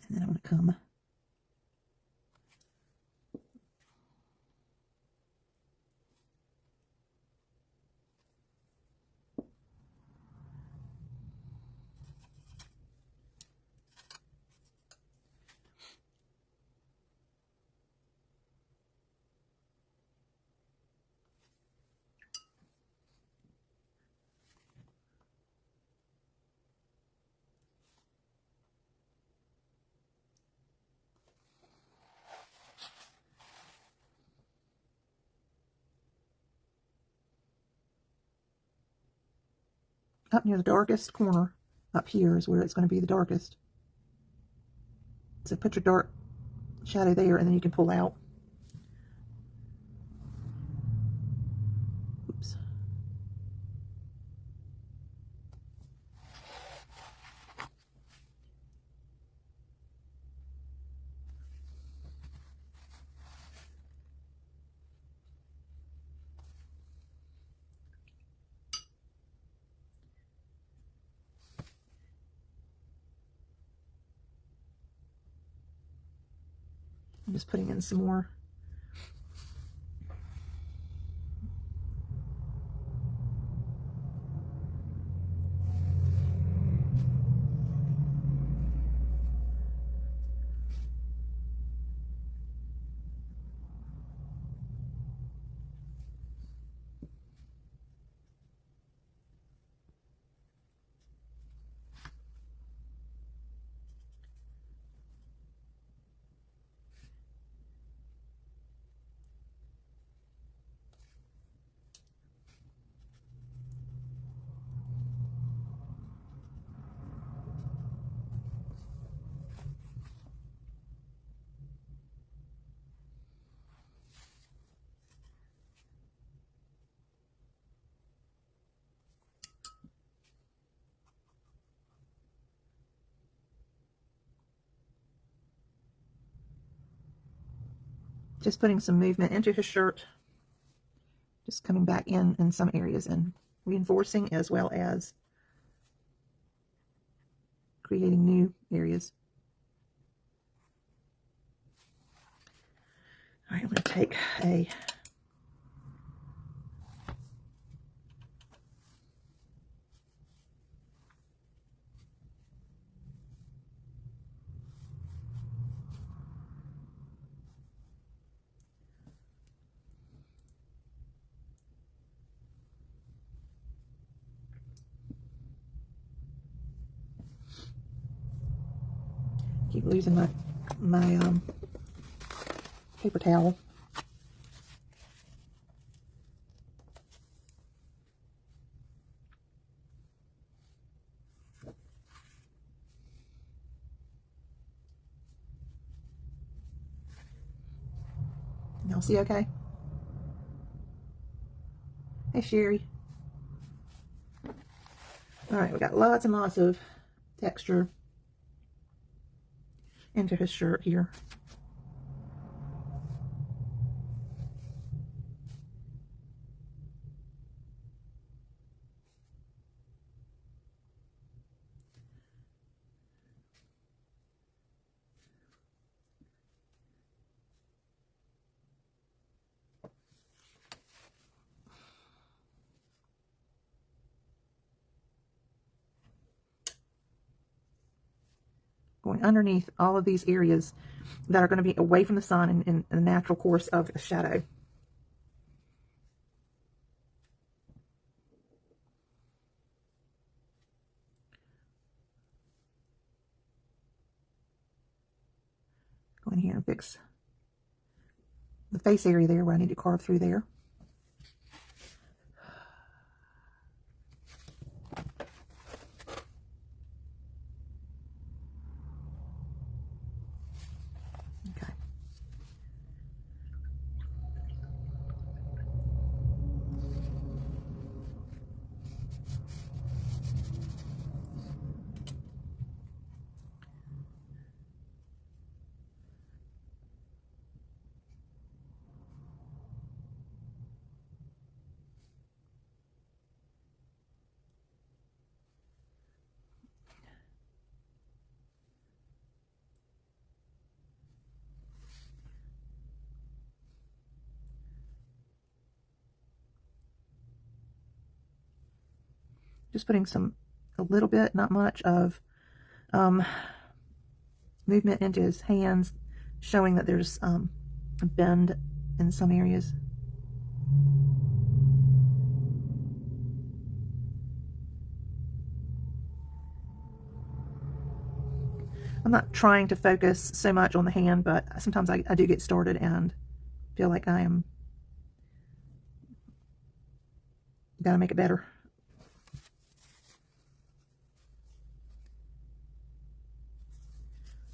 And then I'm going to come up near the darkest corner. Up here is where it's going to be the darkest. So put your dark shadow there, and then you can pull out. Oops. I'm just putting in some more. Just putting some movement into his shirt. Just coming back in some areas and reinforcing as well as creating new areas. take a keep losing my paper towel. Y'all see okay? Hey, Sherry. All right, we got lots and lots of texture into his shirt here. Going underneath all of these areas that are going to be away from the sun and in the natural course of the shadow. Go in here and fix the face area there where I need to carve through there. Okay. Just putting a little bit, not much, of movement into his hands, showing that there's a bend in some areas. I'm not trying to focus so much on the hand, but sometimes I do get started and feel like I am gotta make it better.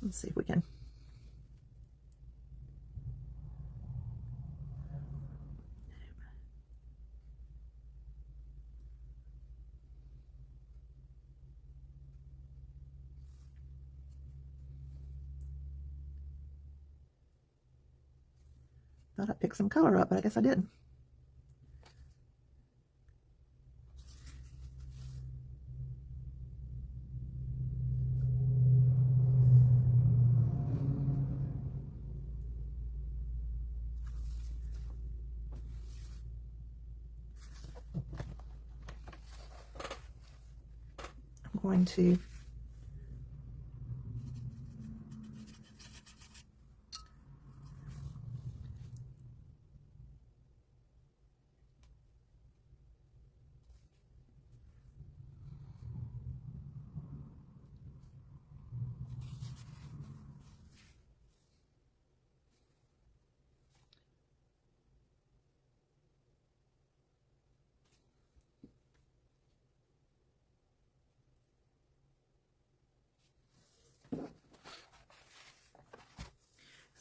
Let's see if we can. Thought I picked some color up, but I guess I didn't. I'm going to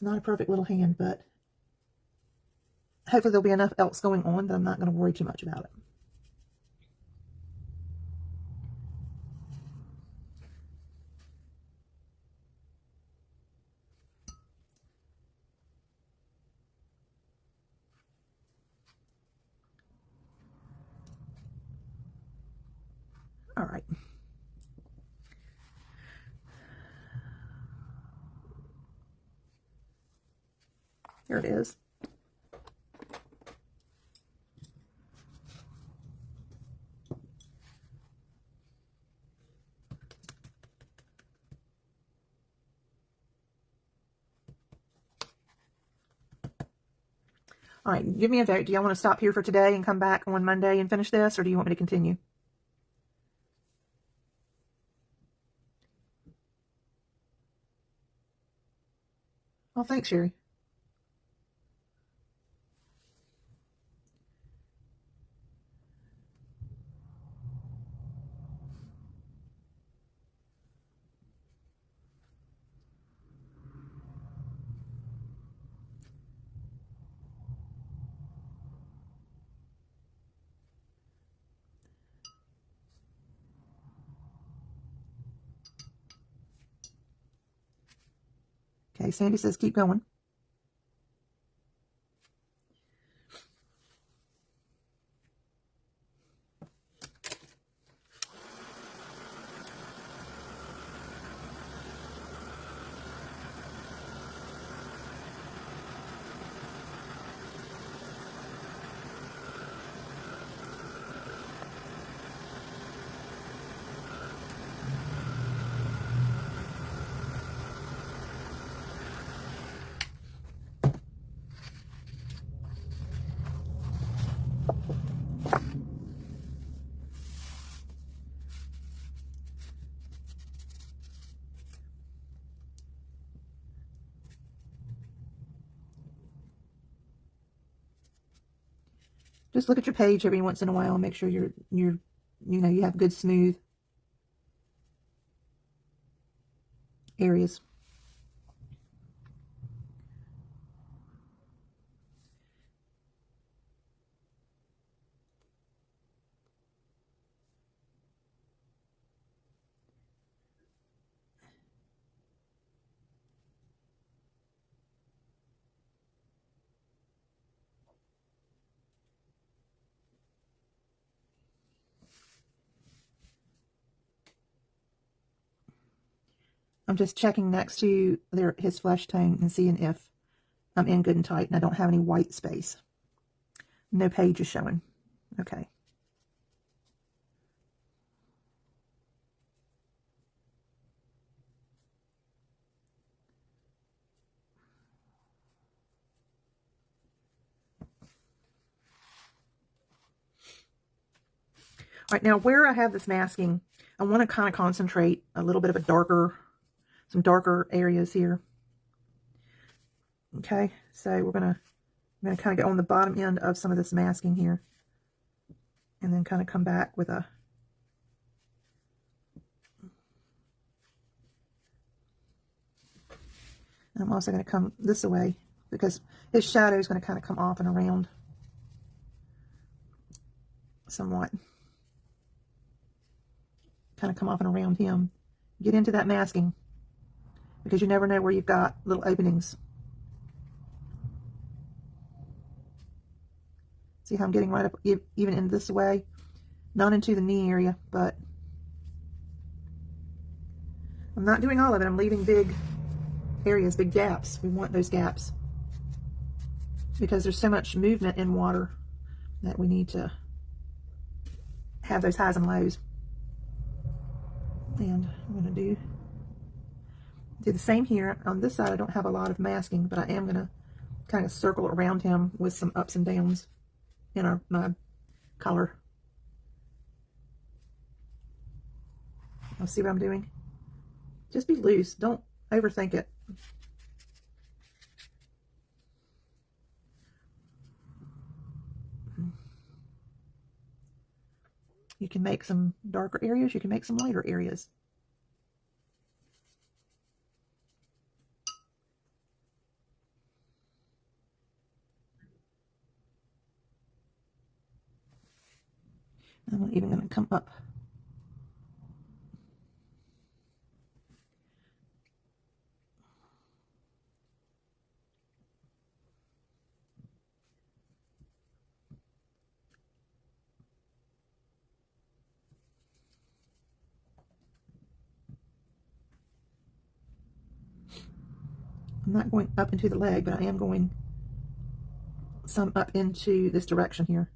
It's not a perfect little hand, but hopefully there'll be enough else going on that I'm not going to worry too much about it. All right. There it is. All right, give me a vote. Do y'all want to stop here for today and come back on Monday and finish this, or do you want me to continue? Oh, thanks, Sherry. Okay, Sandy says keep going. Just look at your page every once in a while and make sure you have good smooth areas. I'm just checking next to his flesh tone and seeing if I'm in good and tight and I don't have any white space. No page is showing. Okay. All right, now where I have this masking, I want to kind of concentrate a little bit of some darker areas here. Okay, so I'm gonna kind of get on the bottom end of some of this masking here, and then kind of come back with a I'm also going to come this way because his shadow is going to kind of come off and around somewhat. Kind of come off and around him. Get into that masking because you never know where you've got little openings. See how I'm getting right up even in this way? Not into the knee area, but I'm not doing all of it. I'm leaving big areas, big gaps. We want those gaps because there's so much movement in water that we need to have those highs and lows. And I'm going to do the same here. On this side, I don't have a lot of masking, but I am going to kind of circle around him with some ups and downs in my color. I'll see what I'm doing. Just be loose. Don't overthink it. You can make some darker areas. You can make some lighter areas. I'm even going to come up. I'm not going up into the leg, but I am going some up into this direction here.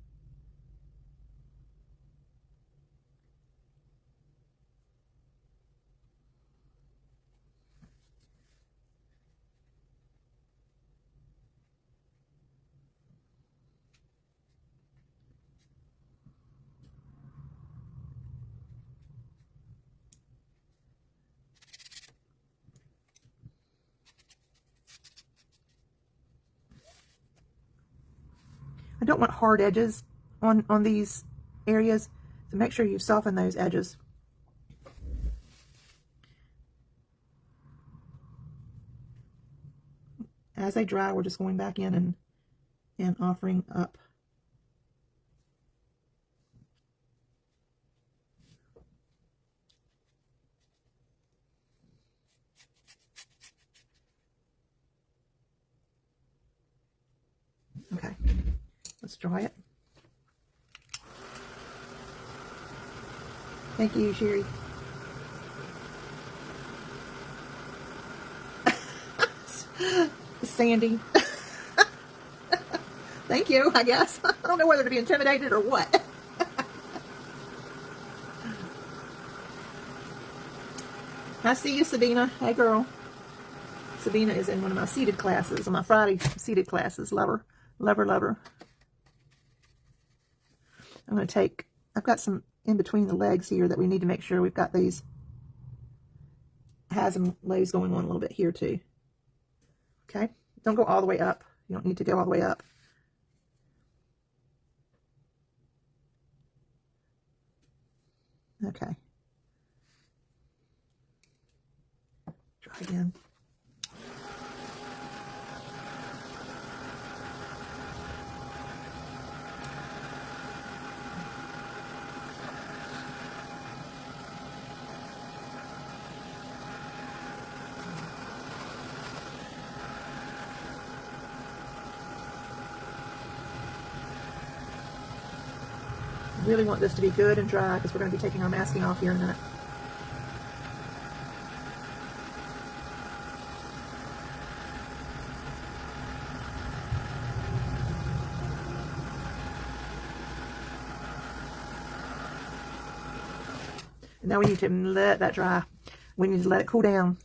I don't want hard edges on these areas, so make sure you soften those edges. As they dry, we're just going back in and offering up. Okay, let's dry it. Thank you, Sherry. Sandy. Thank you, I guess. I don't know whether to be intimidated or what. I see you, Sabina. Hey, girl. Sabina is in one of my seated classes, on my Friday seated classes. Love her. Love her, love her. I'm going to take, I've got some in between the legs here that we need to make sure we've got these highs and lows going on a little bit here too. Okay? Don't go all the way up. You don't need to go all the way up. Okay. Try again. Really want this to be good and dry because we're going to be taking our masking off here in a minute. And now we need to let that dry. We need to let it cool down.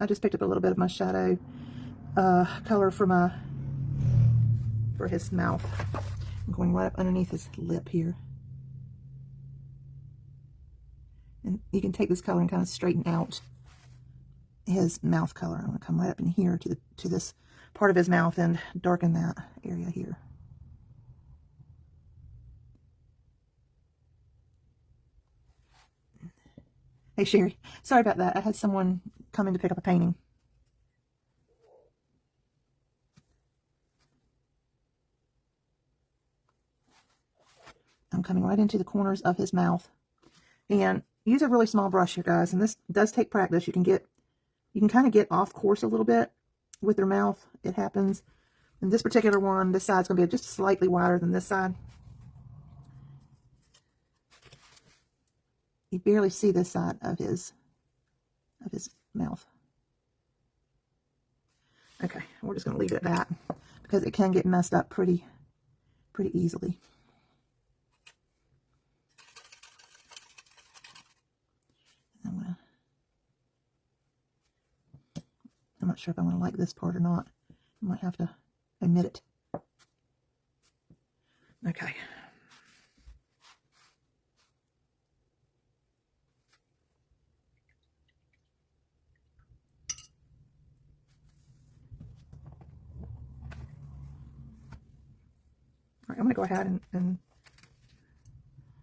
I just picked up a little bit of my shadow color for his mouth. I'm going right up underneath his lip here. And you can take this color and kind of straighten out his mouth color. I'm going to come right up in here to this part of his mouth and darken that area here. Hey, Sherry. Sorry about that. I had someone come in to pick up a painting. I'm coming right into the corners of his mouth. And use a really small brush here, guys. And this does take practice. You can kind of get off course a little bit with their mouth. It happens. And this particular one, this side's going to be just slightly wider than this side. You barely see this side of his mouth. Okay, we're just going to leave it at that because it can get messed up pretty easily. I'm not sure if I'm going to like this part or not. I might have to omit it. Okay. All right, I'm going to go ahead and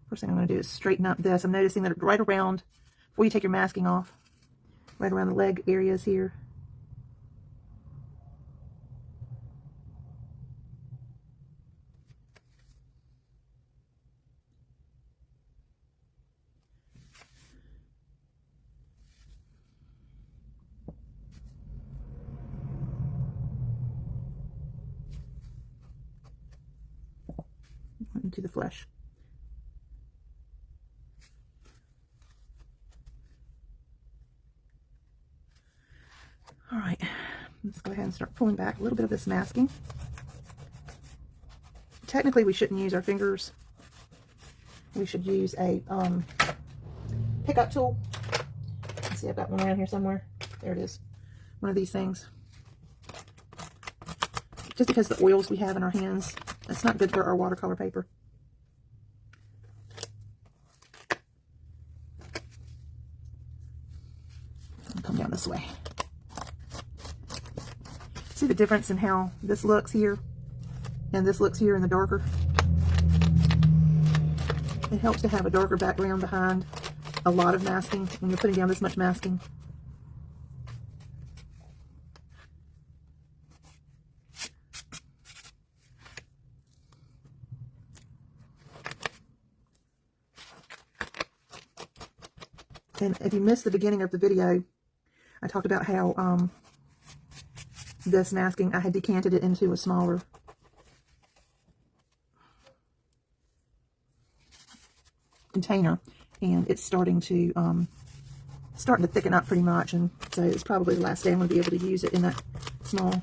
first thing I'm going to do is straighten up this. I'm noticing that right around, before you take your masking off, right around the leg areas here. Into the flesh. All right, let's go ahead and start pulling back a little bit of this masking. Technically, we shouldn't use our fingers. We should use a pickup tool. see, I've got one around here somewhere. There it is. One of these things. Just because the oils we have in our hands, that's not good for our watercolor paper. I'll come down this way. See the difference in how this looks here and this looks here in the darker? It helps to have a darker background behind a lot of masking when you're putting down this much masking. And if you missed the beginning of the video, I talked about how this masking, I had decanted it into a smaller container, and it's starting to thicken up pretty much, and so it's probably the last day I'm going to be able to use it in that small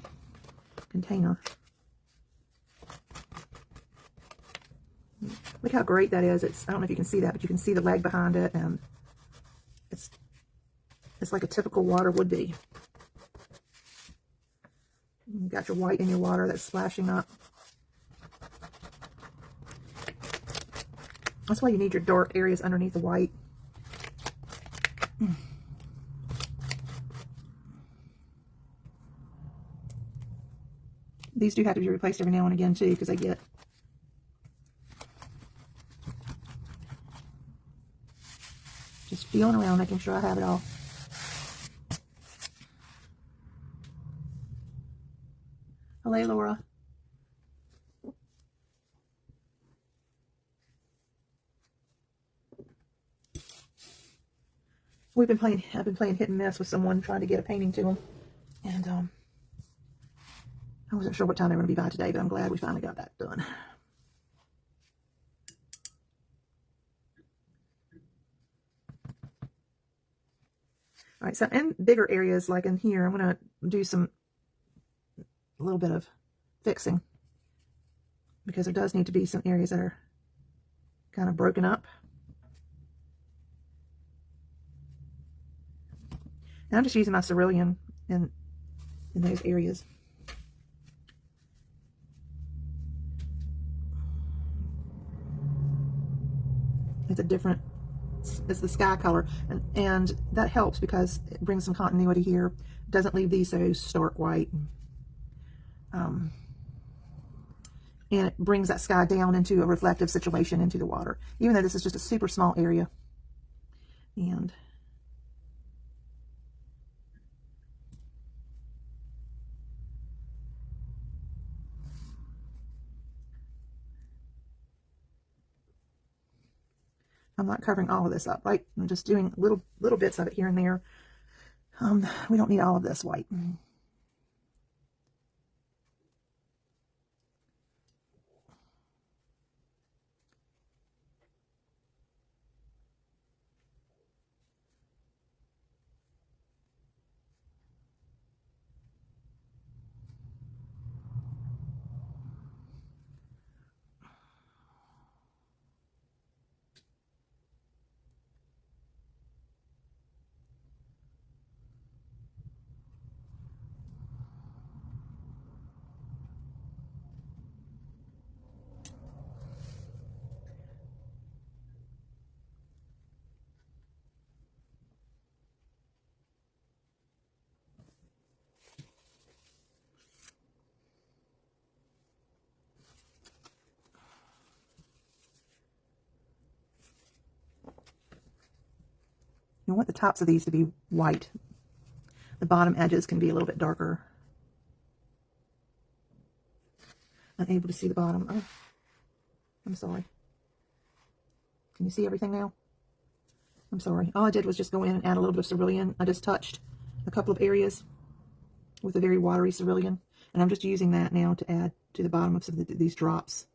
container. Look how great that is. I don't know if you can see that, but you can see the leg behind it, and it's like a typical water would be. You got your white in your water that's splashing up. That's why you need your dark areas underneath the white. These do have to be replaced every now and again too, because they get just feeling around, making sure I have it all. Hello, Laura. I've been playing hit and miss with someone trying to get a painting to them, and I wasn't sure what time they were going to be by today, but I'm glad we finally got that done. All right, so in bigger areas like in here, I'm going to do a little bit of fixing, because there does need to be some areas that are kind of broken up. And I'm just using my cerulean in those areas. It's the sky color, and that helps because it brings some continuity here. It doesn't leave these so stark white. And it brings that sky down into a reflective situation into the water, even though this is just a super small area. And I'm not covering all of this up, right? I'm just doing little bits of it here and there. We don't need all of this white. You want the tops of these to be white. The bottom edges can be a little bit darker. Unable to see the bottom. Oh, I'm sorry. Can you see everything now? I'm sorry. All I did was just go in and add a little bit of cerulean. I just touched a couple of areas with a very watery cerulean, and I'm just using that now to add to the bottom of some of these drops.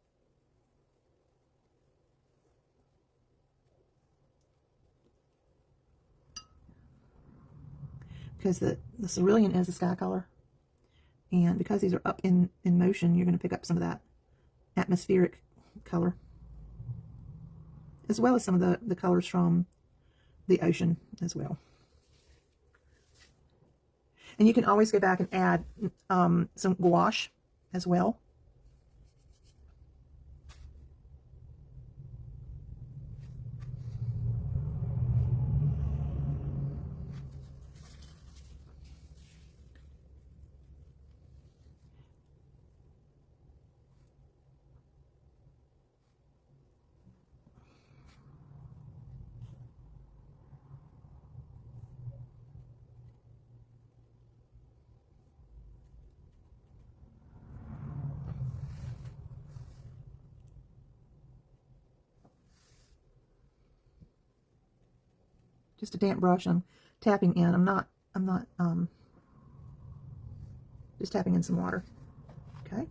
Because the cerulean is a sky color, and because these are up in motion, you're going to pick up some of that atmospheric color, as well as some of the colors from the ocean as well. And you can always go back and add some gouache as well. Just a damp brush. I'm tapping in. I'm not just tapping in some water. Okay.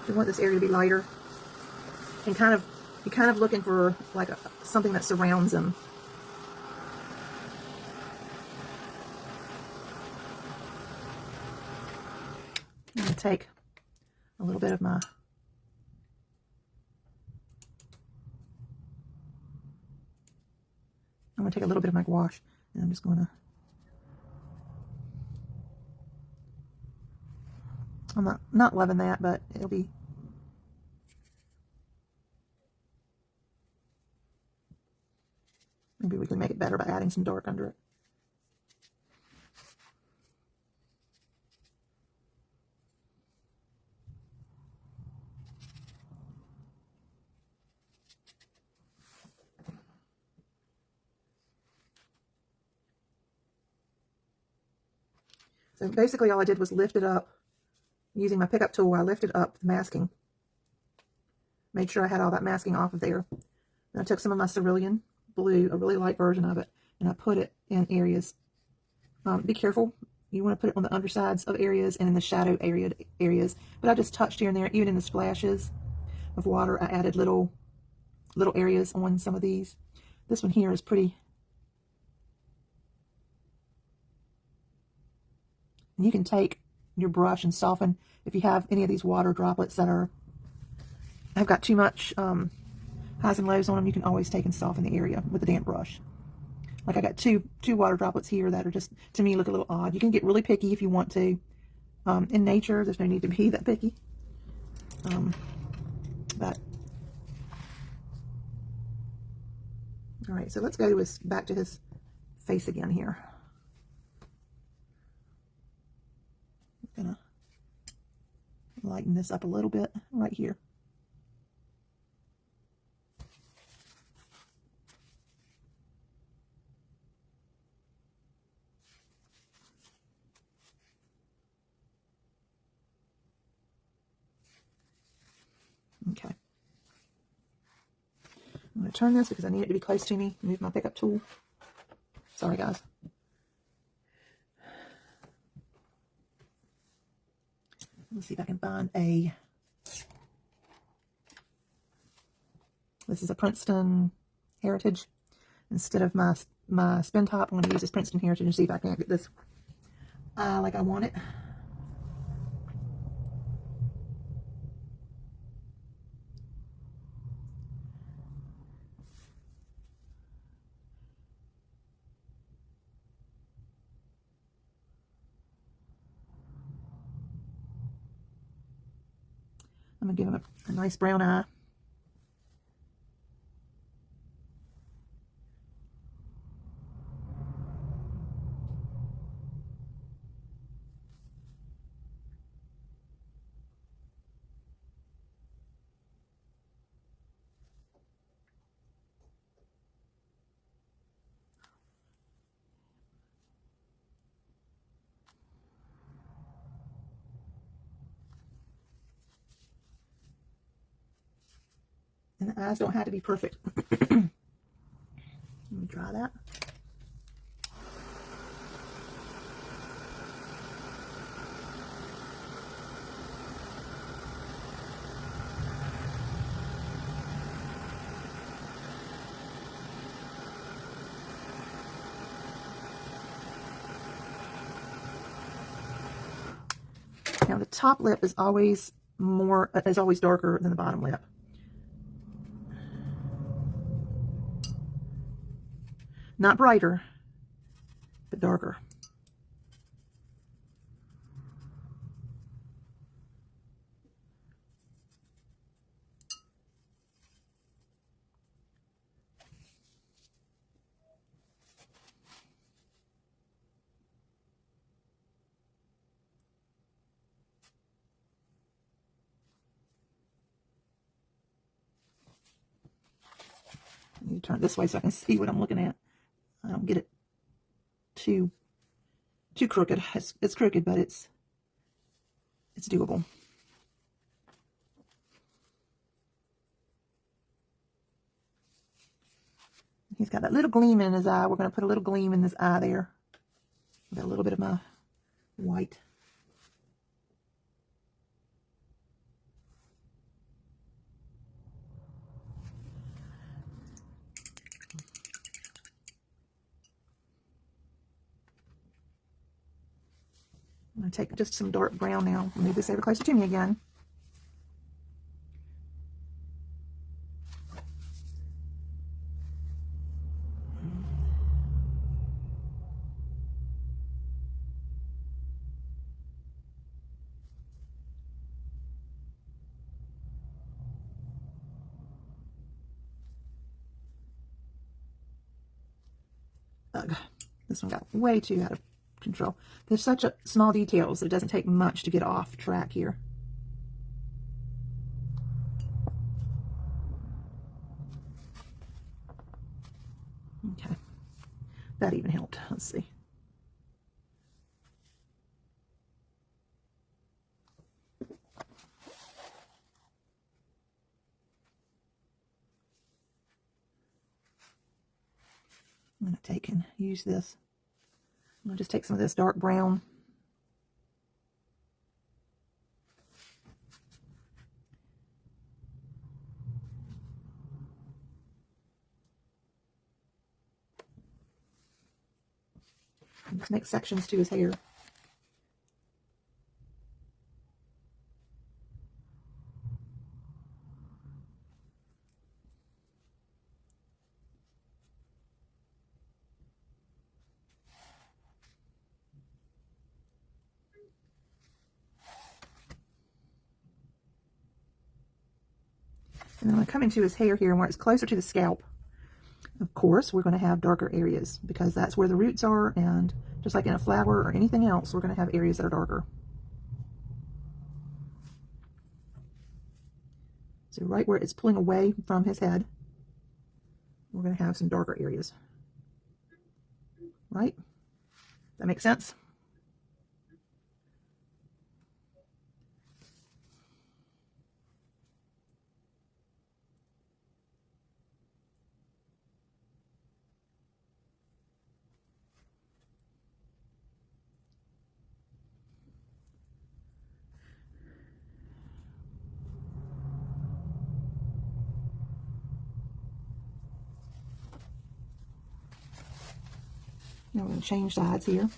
You want this area to be lighter, and you're kind of looking for like something that surrounds them. I'm going to take a little bit of my gouache, and I'm just going to, I'm not loving that, but it'll be, maybe we can make it better by adding some dark under it. So basically all I did was lift it up. Using my pickup tool, I lifted up the masking. Made sure I had all that masking off of there. And I took some of my cerulean blue, a really light version of it, and I put it in areas. Be careful. You want to put it on the undersides of areas and in the shadow areas. But I just touched here and there. Even in the splashes of water, I added little areas on some of these. This one here is pretty. And you can take your brush and soften if you have any of these water droplets that have got too much highs and lows on them. You can always take and soften the area with a damp brush. Like I got two water droplets here that are just, to me, look a little odd. You can get really picky if you want to. In nature, there's no need to be that picky. But all right, so let's go to back to his face again here. I'm gonna lighten this up a little bit right here. Okay. I'm going to turn this because I need it to be close to me. Move my pickup tool. Sorry, guys. Let's see if I can find a... This is a Princeton Heritage. Instead of my spin top, I'm going to use this Princeton Heritage and see if I can get this like I want it. I'm going to give him a nice brown eye. And the eyes don't have to be perfect. Let me try that. Now the top lip is always darker than the bottom lip. Not brighter, but darker. I need to turn it this way so I can see what I'm looking at. I don't get it too crooked. It's crooked, but it's doable. He's got that little gleam in his eye. We're going to put a little gleam in his eye there. Got a little bit of my white. I'm going to take just some dark brown now. Move this over closer to me again. Ugh, this one got way too out of control. There's such small details that it doesn't take much to get off track here. Okay, that even helped. Let's see. I'm going to take and use this. I'm going to just take some of this dark brown. And just make sections to his hair. And then I'm coming to his hair here, and where it's closer to the scalp, of course, we're going to have darker areas because that's where the roots are, and just like in a flower or anything else, we're going to have areas that are darker. So right where it's pulling away from his head, we're going to have some darker areas. Right? That makes sense? Now we're going to change sides here.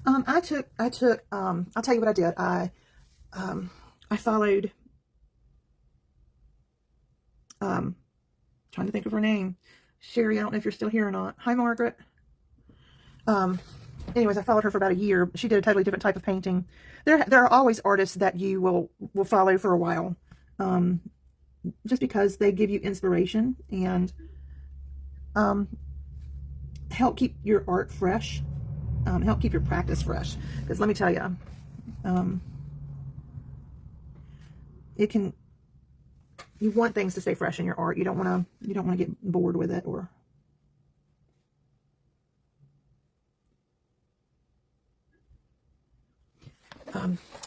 I'll tell you what I did. I followed, trying to think of her name. Sherry, I don't know if you're still here or not. Hi, Margaret. Anyways, I followed her for about a year. She did a totally different type of painting. There are always artists that you will follow for a while, just because they give you inspiration and help keep your art fresh, help keep your practice fresh. Because let me tell you, you want things to stay fresh in your art. You don't want to get bored with it or.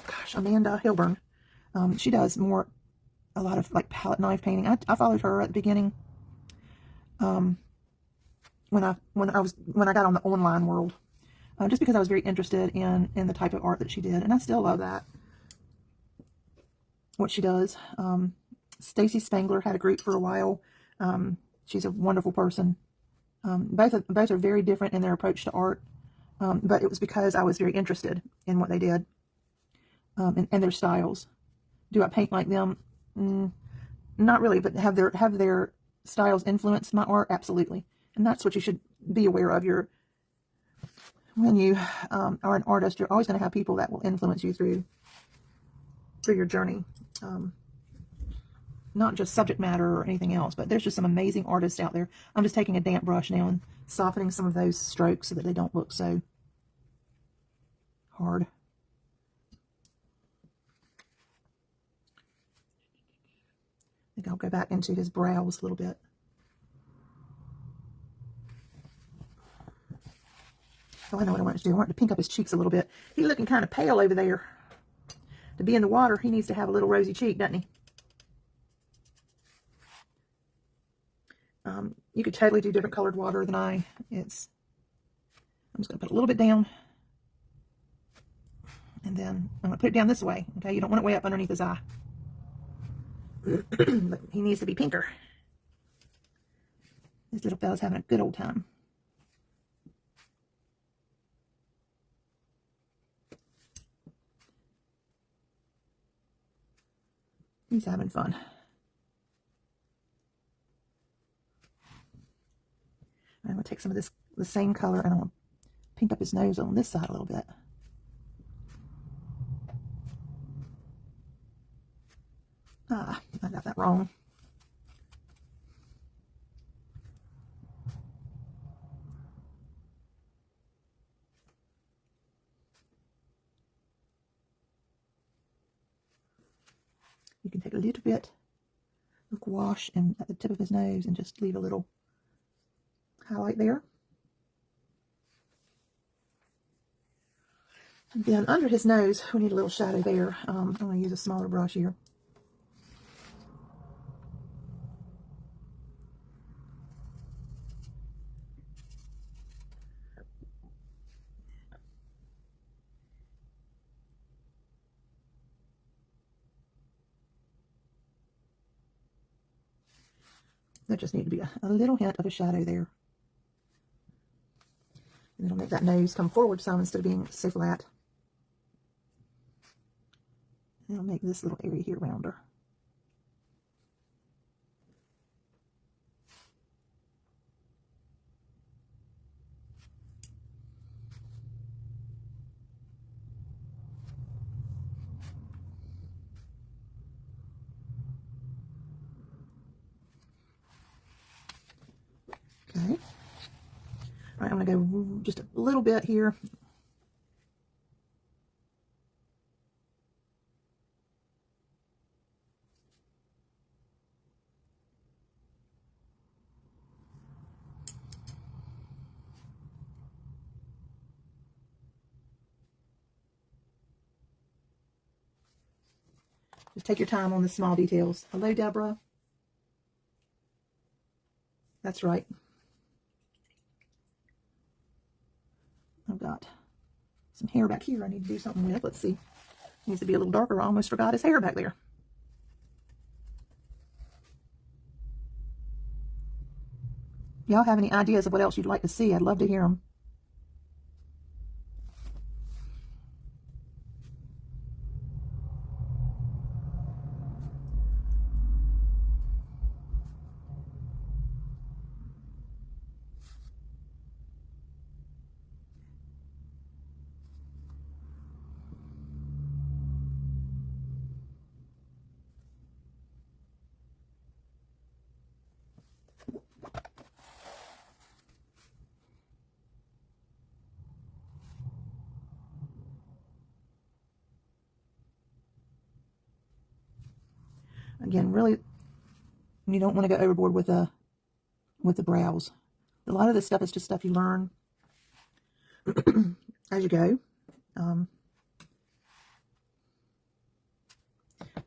Gosh, gosh, Amanda Hilburn. She does a lot of like palette knife painting. I followed her at the beginning. When I got on the online world, just because I was very interested in the type of art that she did, and I still love that, what she does. Stacy Spangler had a group for a while. She's a wonderful person. Both are very different in their approach to art, but it was because I was very interested in what they did, and their styles. Do I paint like them? Not really, but have their styles influenced my art? Absolutely. And that's what you should be aware of. When you are an artist, you're always going to have people that will influence you through your journey. Not just subject matter or anything else, but there's just some amazing artists out there. I'm just taking a damp brush now and softening some of those strokes so that they don't look so hard. I think I'll go back into his brows a little bit. Oh, I know what I want to do. I want to pink up his cheeks a little bit. He's looking kind of pale over there. To be in the water, he needs to have a little rosy cheek, doesn't he? You could totally do different colored water than I'm just going to put a little bit down. And then I'm going to put it down this way. Okay, you don't want it way up underneath his eye. But he needs to be pinker. This little fella's having a good old time. He's having fun. I'm going to take some of the same color, and I'm going to pink up his nose on this side a little bit. Ah, I got that wrong. You can take a little bit of gouache and at the tip of his nose and just leave a little highlight there. And then under his nose, we need a little shadow there. I'm going to use a smaller brush here. There just need to be a little hint of a shadow there. And it'll make that nose come forward some instead of being so flat. And it'll make this little area here rounder. Okay. All right, I'm going to go just a little bit here. Just take your time on the small details. Hello, Deborah. That's right. I've got some hair back here I need to do something with. Let's see. Needs to be a little darker. I almost forgot his hair back there. Y'all have any ideas of what else you'd like to see? I'd love to hear them. Again, really, you don't want to go overboard with the brows. A lot of this stuff is just stuff you learn as you go.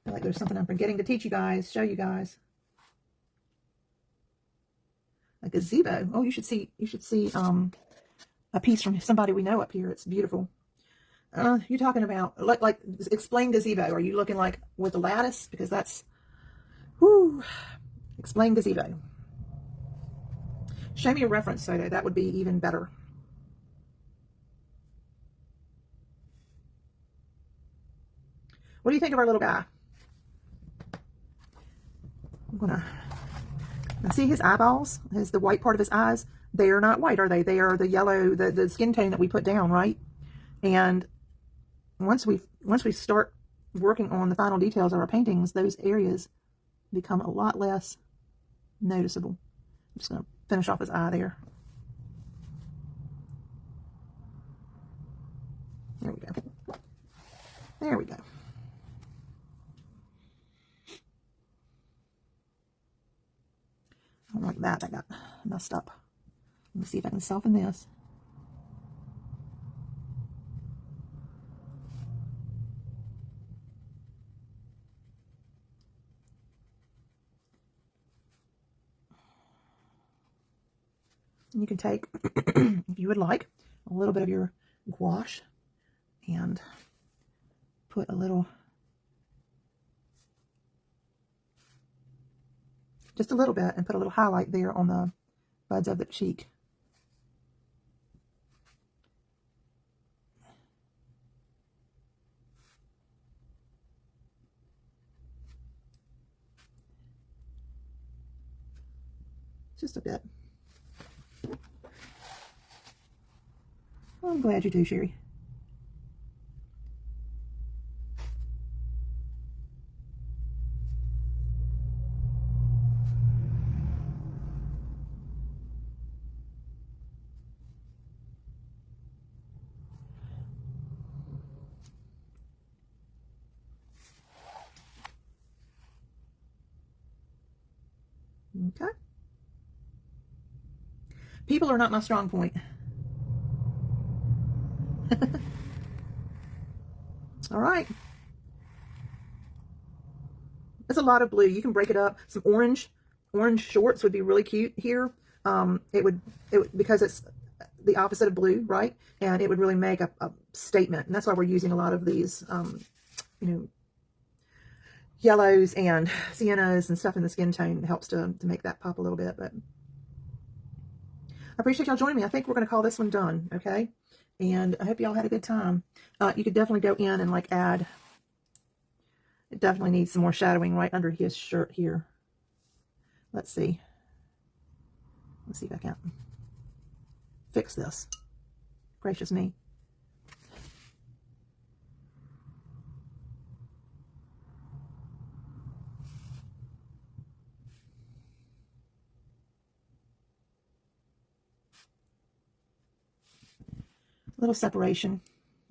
I feel like there's something I'm forgetting to teach you guys, show you guys. A gazebo. Oh, you should see a piece from somebody we know up here. It's beautiful. You're talking about like explain gazebo. Are you looking like with the lattice? Because that's whoo. Explain gazebo. Show me a reference photo. That would be even better. What do you think of our little guy? I'm gonna see his eyeballs. The white part of his eyes. They are not white, are they? They are the yellow, the skin tone that we put down, right? And once we start working on the final details of our paintings, those areas become a lot less noticeable. I'm just gonna finish off his eye there. There we go. There we go. I don't like that. That got messed up. Let me see if I can soften this. And you can take, if you would like, a little bit of your gouache and put a little, just a little bit, and put a little highlight there on the buds of the cheek. Just a bit. Well, I'm glad you do, Sherry. Okay. People are not my strong point. All right. It's a lot of blue. You can break it up. Some orange shorts would be really cute here. It would because it's the opposite of blue, right? And it would really make a statement. And that's why we're using a lot of these, you know, yellows and siennas and stuff in the skin tone. It helps to make that pop a little bit. But I appreciate y'all joining me. I think we're going to call this one done, okay? And I hope y'all had a good time. You could definitely go in and like add, it definitely needs some more shadowing right under his shirt here. Let's see. Let's see if I can fix this. Gracious me. Little separation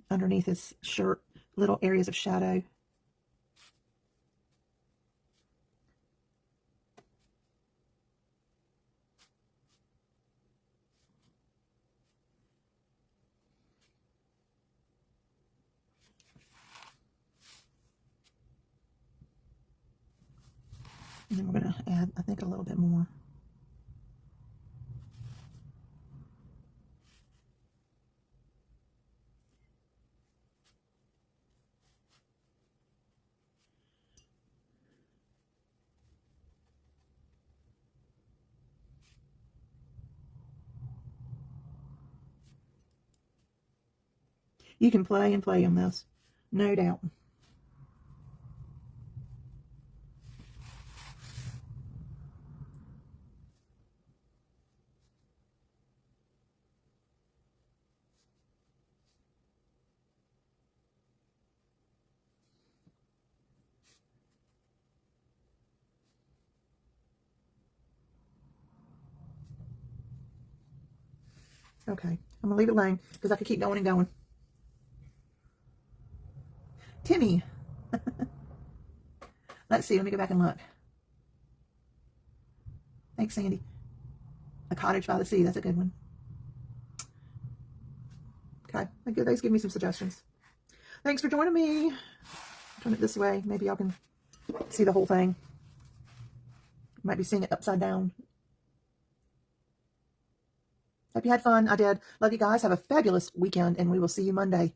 underneath his shirt, little areas of shadow. And then we're going to add, I think, a little bit more. You can play and play on this, no doubt. Okay, I'm going to leave it alone because I could keep going and going. Timmy. Let's see, let me go back and look. Thanks, Sandy. A Cottage by the Sea, that's a good one. Okay, thanks, give me some suggestions. Thanks for joining me. Turn it this way, maybe y'all can see the whole thing. Might be seeing it upside down. Hope you had fun. I did. Love you guys. Have a fabulous weekend, and we will see you Monday.